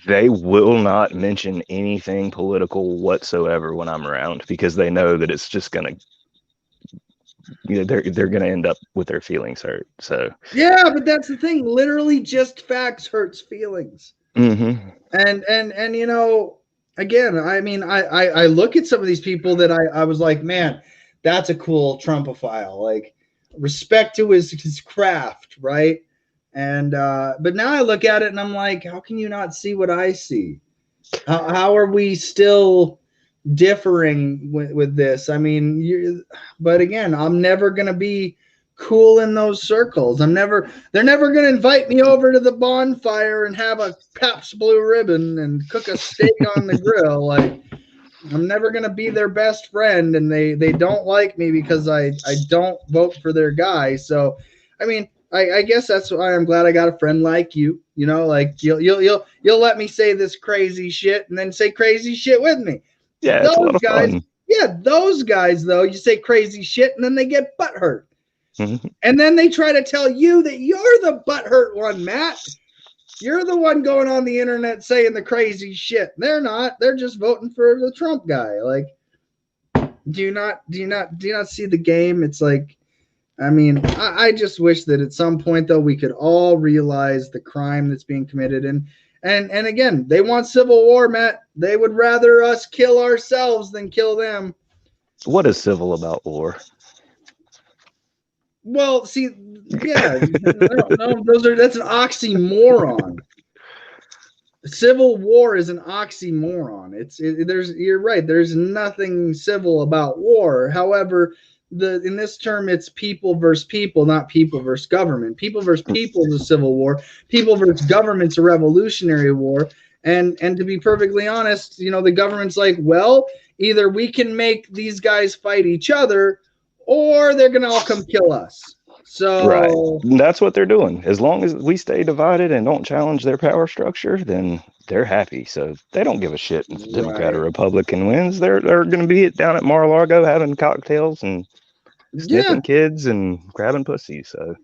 [SPEAKER 7] they will not mention anything political whatsoever when I'm around because they know that it's just gonna, they're gonna end up with their feelings hurt. So
[SPEAKER 8] Yeah, but that's the thing. Literally, just facts hurts feelings.
[SPEAKER 7] mm-hmm.
[SPEAKER 8] And you know, again, I mean, I look at some of these people that I was like, man, that's a cool Trumpophile. Like, respect to his craft, right? And but now I look at it and I'm like, how can you not see what I see? How are we still differing with this? I mean, but again, I'm never gonna be cool in those circles. They're never gonna invite me over to the bonfire and have a Pabst Blue Ribbon and cook a steak on the grill. Like, I'm never gonna be their best friend, and they don't like me because I don't vote for their guy. So, I mean, I guess that's why I'm glad I got a friend like you. You know, like you'll let me say this crazy shit and then say crazy shit with me.
[SPEAKER 7] Yeah, it's a lot of fun.
[SPEAKER 8] Yeah, those guys though, you say crazy shit and then they get butthurt.
[SPEAKER 7] Mm-hmm.
[SPEAKER 8] And then they try to tell you that you're the butthurt one, Matt. You're the one going on the internet saying the crazy shit. They're not. They're just voting for the Trump guy. Like, do you not see the game? It's like, I mean, I just wish that at some point though we could all realize the crime that's being committed. And again, they want civil war, Matt. They would rather us kill ourselves than kill them.
[SPEAKER 7] What is civil about war?
[SPEAKER 8] Well, see, yeah, no, that's an oxymoron. Civil war is an oxymoron. You're right. There's nothing civil about war. However, in this term, it's people versus people, not people versus government. People versus people is a civil war. People versus government's a revolutionary war. And to be perfectly honest, you know, the government's like, well, either we can make these guys fight each other, or they're gonna all come kill us. So
[SPEAKER 7] right, that's what they're doing. As long as we stay divided and don't challenge their power structure, then they're happy. So they don't give a shit if Democrat or Republican wins. They're going to be down at Mar-a-Lago having cocktails and sniffing kids and grabbing pussy. So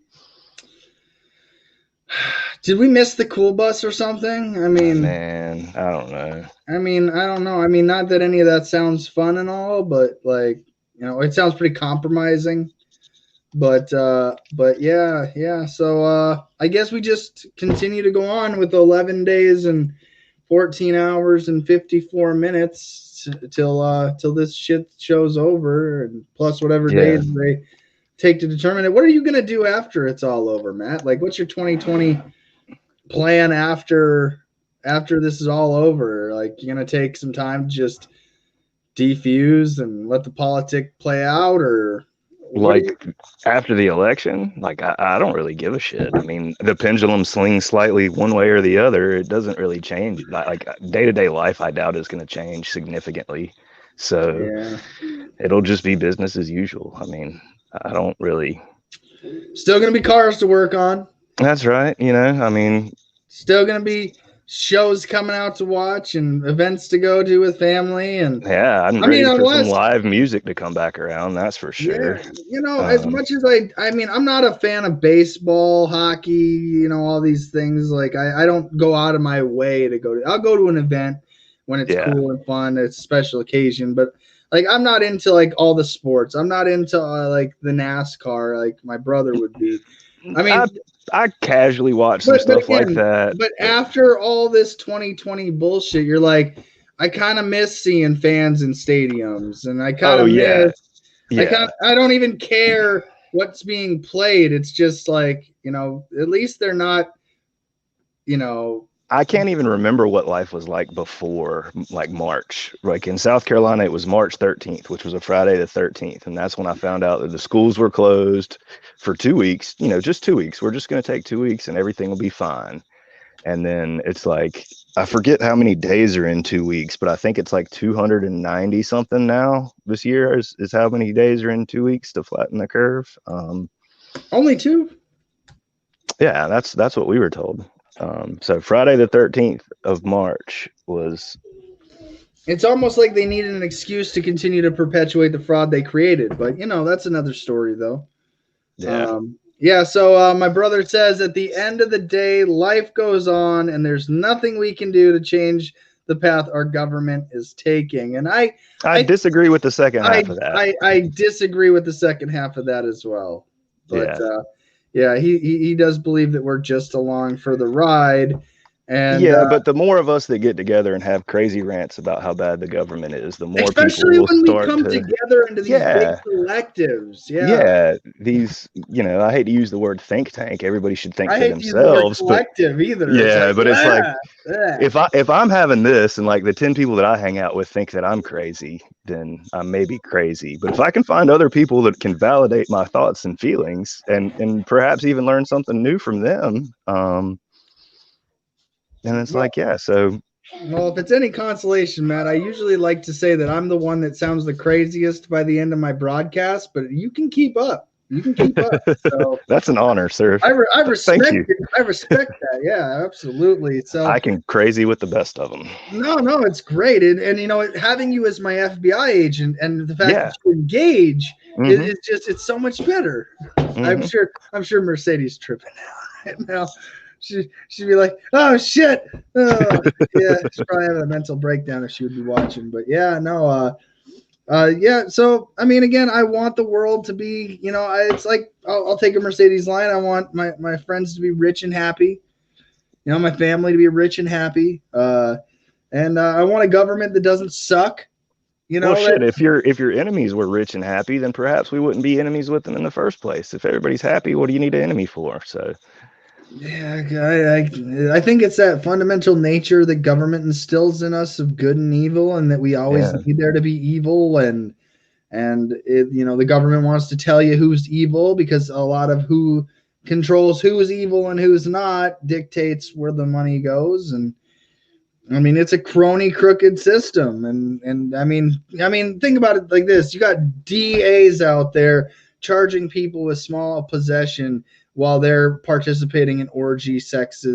[SPEAKER 8] did we miss the cool bus or something? I mean,
[SPEAKER 7] man, I don't know.
[SPEAKER 8] I don't know. I mean, not that any of that sounds fun and all, but like, you know, it sounds pretty compromising. But yeah. So I guess we just continue to go on with 11 days and 14 hours and 54 minutes till this shit show's over, and plus whatever days they take to determine it. What are you gonna do after it's all over, Matt? Like, what's your 2020 plan after this is all over? Like, you're gonna take some time to just defuse and let the politic play out, or
[SPEAKER 7] like after the election? Like, I don't really give a shit. I mean, the pendulum swings slightly one way or the other. It doesn't really change. Like day-to-day life, I doubt is going to change significantly. So it'll just be business as usual. I mean, I don't really.
[SPEAKER 8] Still going to be cars to work on.
[SPEAKER 7] That's right. You know, I mean,
[SPEAKER 8] still going to be shows coming out to watch and events to go to with family. And
[SPEAKER 7] I'm ready for some live music to come back around. That's for sure.
[SPEAKER 8] Yeah, you know, as much as I mean, I'm not a fan of baseball, hockey, you know, all these things. Like, I don't go out of my way to go to. I'll go to an event when it's cool and fun. It's a special occasion, but like, I'm not into like all the sports. I'm not into like the NASCAR like my brother would be. I mean,
[SPEAKER 7] I casually watch some stuff like that.
[SPEAKER 8] But after all this 2020 bullshit, you're like, I kind of miss seeing fans in stadiums, and I kind of miss. I don't even care what's being played. It's just like, you know, at least they're not, you know.
[SPEAKER 7] I can't even remember what life was like before, like March. Like in South Carolina, it was March 13th, which was a Friday the 13th. And that's when I found out that the schools were closed for 2 weeks, you know, just 2 weeks. We're just going to take 2 weeks and everything will be fine. And then it's like, I forget how many days are in 2 weeks, but I think it's like 290 something now this year is how many days are in 2 weeks to flatten the curve.
[SPEAKER 8] Only 2?
[SPEAKER 7] Yeah, that's what we were told. So Friday the 13th of March was
[SPEAKER 8] It's almost like they needed an excuse to continue to perpetuate the fraud they created. But, that's another story, though.
[SPEAKER 7] Yeah.
[SPEAKER 8] Yeah, so my brother says at the end of the day, life goes on and there's nothing we can do to change the path our government is taking. And I
[SPEAKER 7] disagree with the second half of that.
[SPEAKER 8] I disagree with the second half of that as well. But he does believe that we're just along for the ride. And
[SPEAKER 7] but the more of us that get together and have crazy rants about how bad the government is, the more
[SPEAKER 8] especially
[SPEAKER 7] people will
[SPEAKER 8] when
[SPEAKER 7] start
[SPEAKER 8] we come together into these big collectives.
[SPEAKER 7] These, I hate to use the word think tank. Everybody should think
[SPEAKER 8] I
[SPEAKER 7] for
[SPEAKER 8] hate to use the word
[SPEAKER 7] themselves.
[SPEAKER 8] collective either.
[SPEAKER 7] Yeah, but it's like if I'm having this and like the 10 people that I hang out with think that I'm crazy, then I may be crazy. But if I can find other people that can validate my thoughts and feelings and perhaps even learn something new from them, and it's so.
[SPEAKER 8] Well, if it's any consolation, Matt, I usually like to say that I'm the one that sounds the craziest by the end of my broadcast, but you can keep up. You can keep up. So
[SPEAKER 7] that's an honor, sir.
[SPEAKER 8] I respect
[SPEAKER 7] Thank you.
[SPEAKER 8] I respect that. Yeah, absolutely. So
[SPEAKER 7] I can crazy with the best of them.
[SPEAKER 8] No, it's great. And having you as my FBI agent and the fact that you engage it's so much better.
[SPEAKER 7] Mm-hmm.
[SPEAKER 8] I'm sure Mercedes tripping out right now. She'd be like, oh shit. She's probably having a mental breakdown if she would be watching. But so I mean, again, I want the world to be, it's like I'll take a Mercedes line. I want my friends to be rich and happy, my family to be rich and happy. And I want a government that doesn't suck.
[SPEAKER 7] If your enemies were rich and happy, then perhaps we wouldn't be enemies with them in the first place. If everybody's happy, what do you need an enemy for? So
[SPEAKER 8] yeah, I think it's that fundamental nature that government instills in us of good and evil, and that we always need there to be evil, and the government wants to tell you who's evil because a lot of who controls who's evil and who's not dictates where the money goes. And I mean, it's a crony, crooked system, and I mean, think about it like this: you got DAs out there charging people with small possession while they're participating in orgy sex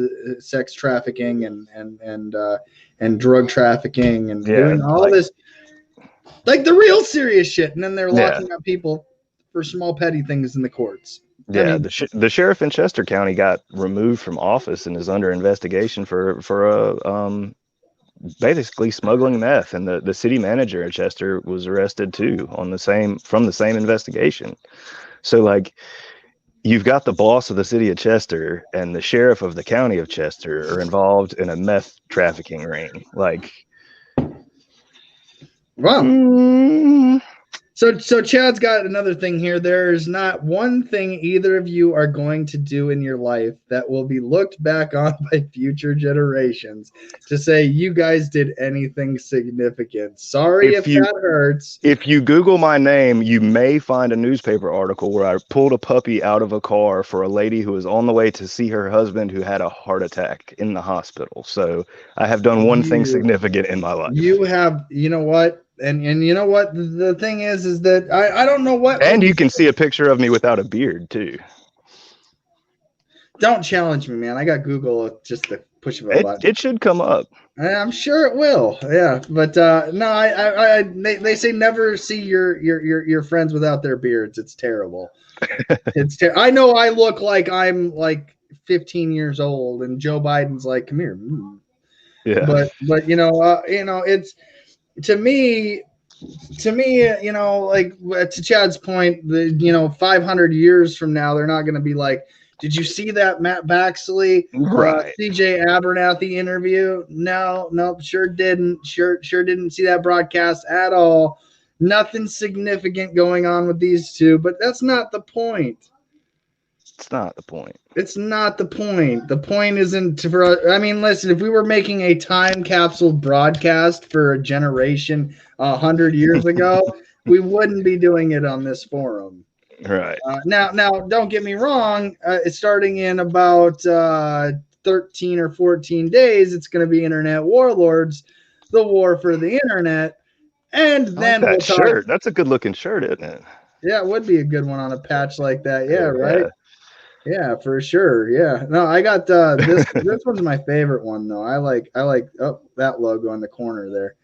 [SPEAKER 8] trafficking and drug trafficking and doing all this, like the real serious shit. And then they're locking up people for small petty things in the courts.
[SPEAKER 7] Yeah, I mean, the sheriff in Chester County got removed from office and is under investigation for basically smuggling meth, and the city manager in Chester was arrested too from the same investigation. So like, you've got the boss of the city of Chester and the sheriff of the county of Chester are involved in a meth trafficking ring. Like,
[SPEAKER 8] wow. So Chad's got another thing here. There's not one thing either of you are going to do in your life that will be looked back on by future generations to say you guys did anything significant. Sorry if that hurts.
[SPEAKER 7] If you Google my name, you may find a newspaper article where I pulled a puppy out of a car for a lady who was on the way to see her husband who had a heart attack in the hospital. So I have done one thing significant in my life.
[SPEAKER 8] You have, you know what? And you know what the thing is that I don't know what.
[SPEAKER 7] And you can see a picture of me without a beard too.
[SPEAKER 8] Don't challenge me, man. I got Google just to push a button.
[SPEAKER 7] It should come up.
[SPEAKER 8] I'm sure it will. Yeah, but no, they say never see your friends without their beards. It's terrible. I know I look like I'm like 15 years old, and Joe Biden's like, come here. Yeah. But it's. To me, like to Chad's point, 500 years from now, they're not going to be like, did you see that Matt Baxley, CJ Abernathy interview? No, sure didn't see that broadcast at all. Nothing significant going on with these two, but that's not the point.
[SPEAKER 7] It's not the point.
[SPEAKER 8] It's not the point. The point isn't listen, if we were making a time capsule broadcast for a generation 100 years ago, we wouldn't be doing it on this forum.
[SPEAKER 7] Right.
[SPEAKER 8] Now, don't get me wrong. It's starting in about 13 or 14 days. It's going to be Internet Warlords, the war for the internet. And then
[SPEAKER 7] we'll talk. Shirt. That's a good looking shirt, isn't it?
[SPEAKER 8] Yeah, it would be a good one on a patch like that. Yeah, right. Yeah. Yeah, for sure. Yeah. No, I got this. This one's my favorite one though. I like that logo in the corner there.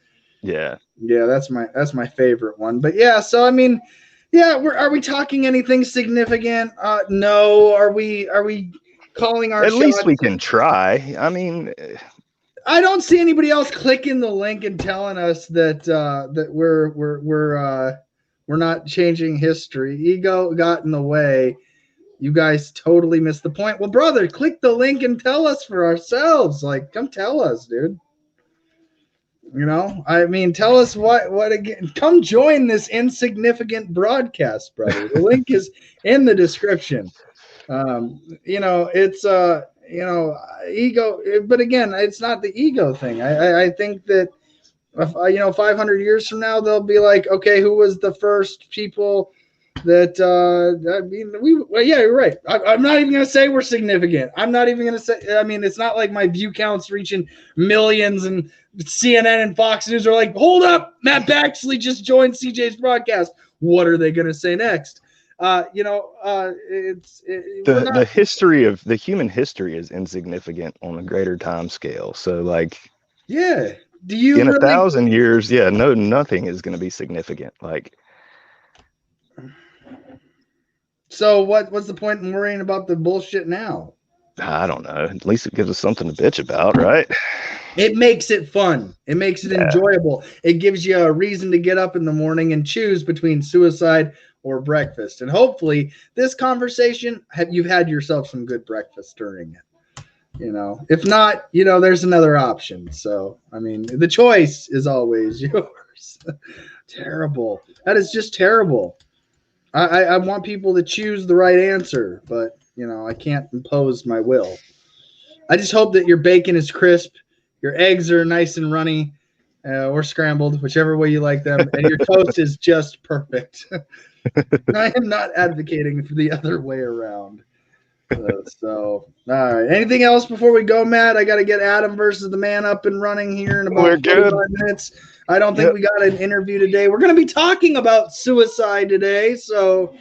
[SPEAKER 7] Yeah.
[SPEAKER 8] Yeah, that's my favorite one. But yeah, so I mean, yeah, are we talking anything significant? No. Are we calling our
[SPEAKER 7] At least
[SPEAKER 8] shots?
[SPEAKER 7] we can try. I mean,
[SPEAKER 8] I don't see anybody else clicking the link and telling us that that we're not changing history. Ego got in the way. You guys totally missed the point. Well, brother, click the link and tell us for ourselves. Like, come tell us, dude. You know, I mean, tell us what again. Come join this insignificant broadcast, brother. The link is in the description. You know, it's you know, ego, but again, it's not the ego thing. I think that you know, 500 years from now, they'll be like, okay, who was the first people that I mean, well, yeah, you're right. I'm not even gonna say we're significant. I'm not even gonna say. I mean, it's not like my view counts reaching millions, and CNN and Fox News are like, hold up, Matt Baxley just joined CJ's broadcast. What are they gonna say next? You know,
[SPEAKER 7] the history of the human history is insignificant on a greater time scale. So, like,
[SPEAKER 8] yeah, do you
[SPEAKER 7] in
[SPEAKER 8] really,
[SPEAKER 7] 1,000 years? Yeah, nothing is going to be significant. Like,
[SPEAKER 8] so what's the point in worrying about the bullshit now?
[SPEAKER 7] I don't know. At least it gives us something to bitch about, right?
[SPEAKER 8] It makes it fun. It makes it enjoyable. It gives you a reason to get up in the morning and choose between suicide or breakfast. And hopefully this conversation, you've had yourself some good breakfast during it. You know, if not, you know, there's another option. So, I mean, the choice is always yours. Terrible. That is just terrible. I want people to choose the right answer, but, you know, I can't impose my will. I just hope that your bacon is crisp, your eggs are nice and runny, or scrambled, whichever way you like them, and your toast is just perfect. I am not advocating for the other way around. So, all right. Anything else before we go, Matt? I got to get Adam versus the man up and running here in about 45 minutes. I don't think we got an interview today. We're going to be talking about suicide today, so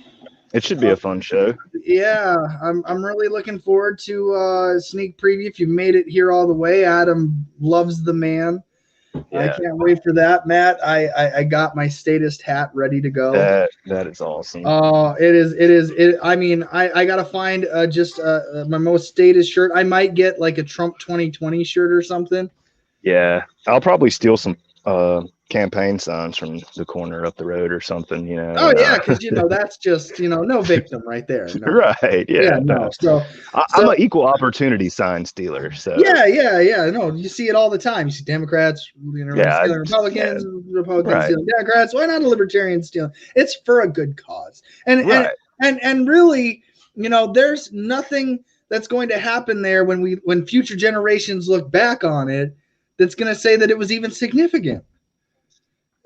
[SPEAKER 7] it should be a fun show.
[SPEAKER 8] Yeah, I'm really looking forward to a sneak preview. If you've made it here all the way, Adam loves the man. Yeah. I can't wait for that, Matt. I got my statist hat ready to go.
[SPEAKER 7] That is awesome.
[SPEAKER 8] Oh, it is. I mean, I gotta find just my most statist shirt. I might get like a Trump 2020 shirt or something.
[SPEAKER 7] Yeah, I'll probably steal some campaign signs from the corner up the road or something, you know.
[SPEAKER 8] Oh yeah, because you know that's just, you know, no victim right there. No.
[SPEAKER 7] Right. Yeah.
[SPEAKER 8] No. So
[SPEAKER 7] I'm an equal opportunity sign stealer. So
[SPEAKER 8] yeah. No, you see it all the time. You see Democrats, you know, stealing Republicans, Republicans stealing Democrats. Why not a libertarian stealing? It's for a good cause. And really, you know, there's nothing that's going to happen there when future generations look back on it that's going to say that it was even significant.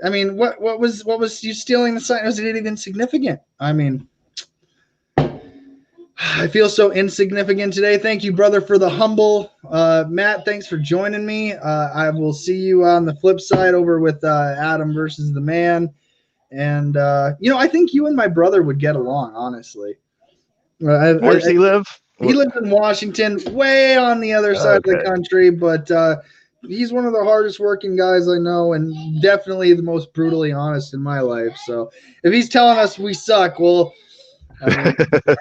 [SPEAKER 8] I mean, what was you stealing the sign? Was it even significant? I mean, I feel so insignificant today. Thank you, brother, for the humble. Matt, thanks for joining me. I will see you on the flip side over with Adam versus the man. And, you know, I think you and my brother would get along, honestly.
[SPEAKER 7] Where does he live?
[SPEAKER 8] He lives in Washington, way on the other side of the country, but he's one of the hardest working guys I know, and definitely the most brutally honest in my life. So if he's telling us we suck, well, I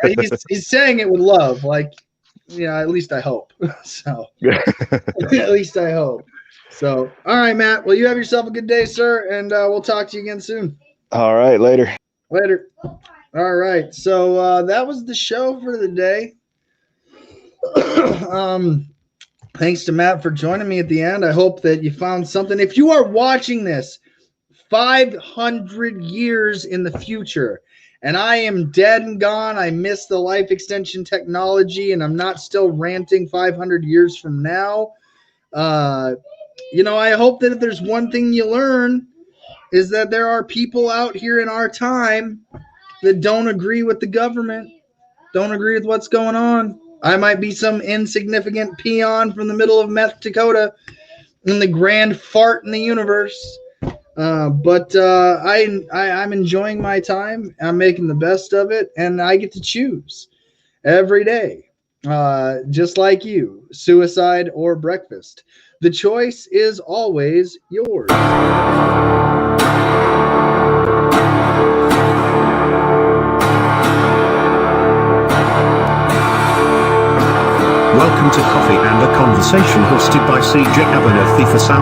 [SPEAKER 8] mean, he's saying it with love. Like, yeah, at least I hope. So at least I hope. So, all right, Matt. Well, you have yourself a good day, sir, and we'll talk to you again soon.
[SPEAKER 7] All right, later.
[SPEAKER 8] All right. So that was the show for the day. Thanks to Matt for joining me at the end. I hope that you found something. If you are watching this 500 years in the future and I am dead and gone, I miss the life extension technology, and I'm not still ranting 500 years from now, you know, I hope that if there's one thing you learn is that there are people out here in our time that don't agree with the government, don't agree with what's going on. I might be some insignificant peon from the middle of Meth Dakota in the grand fart in the universe. But I'm enjoying my time. I'm making the best of it, and I get to choose every day, just like you, suicide or breakfast. The choice is always yours.
[SPEAKER 9] Welcome to Coffee and a Conversation hosted by CJ Abernathy for South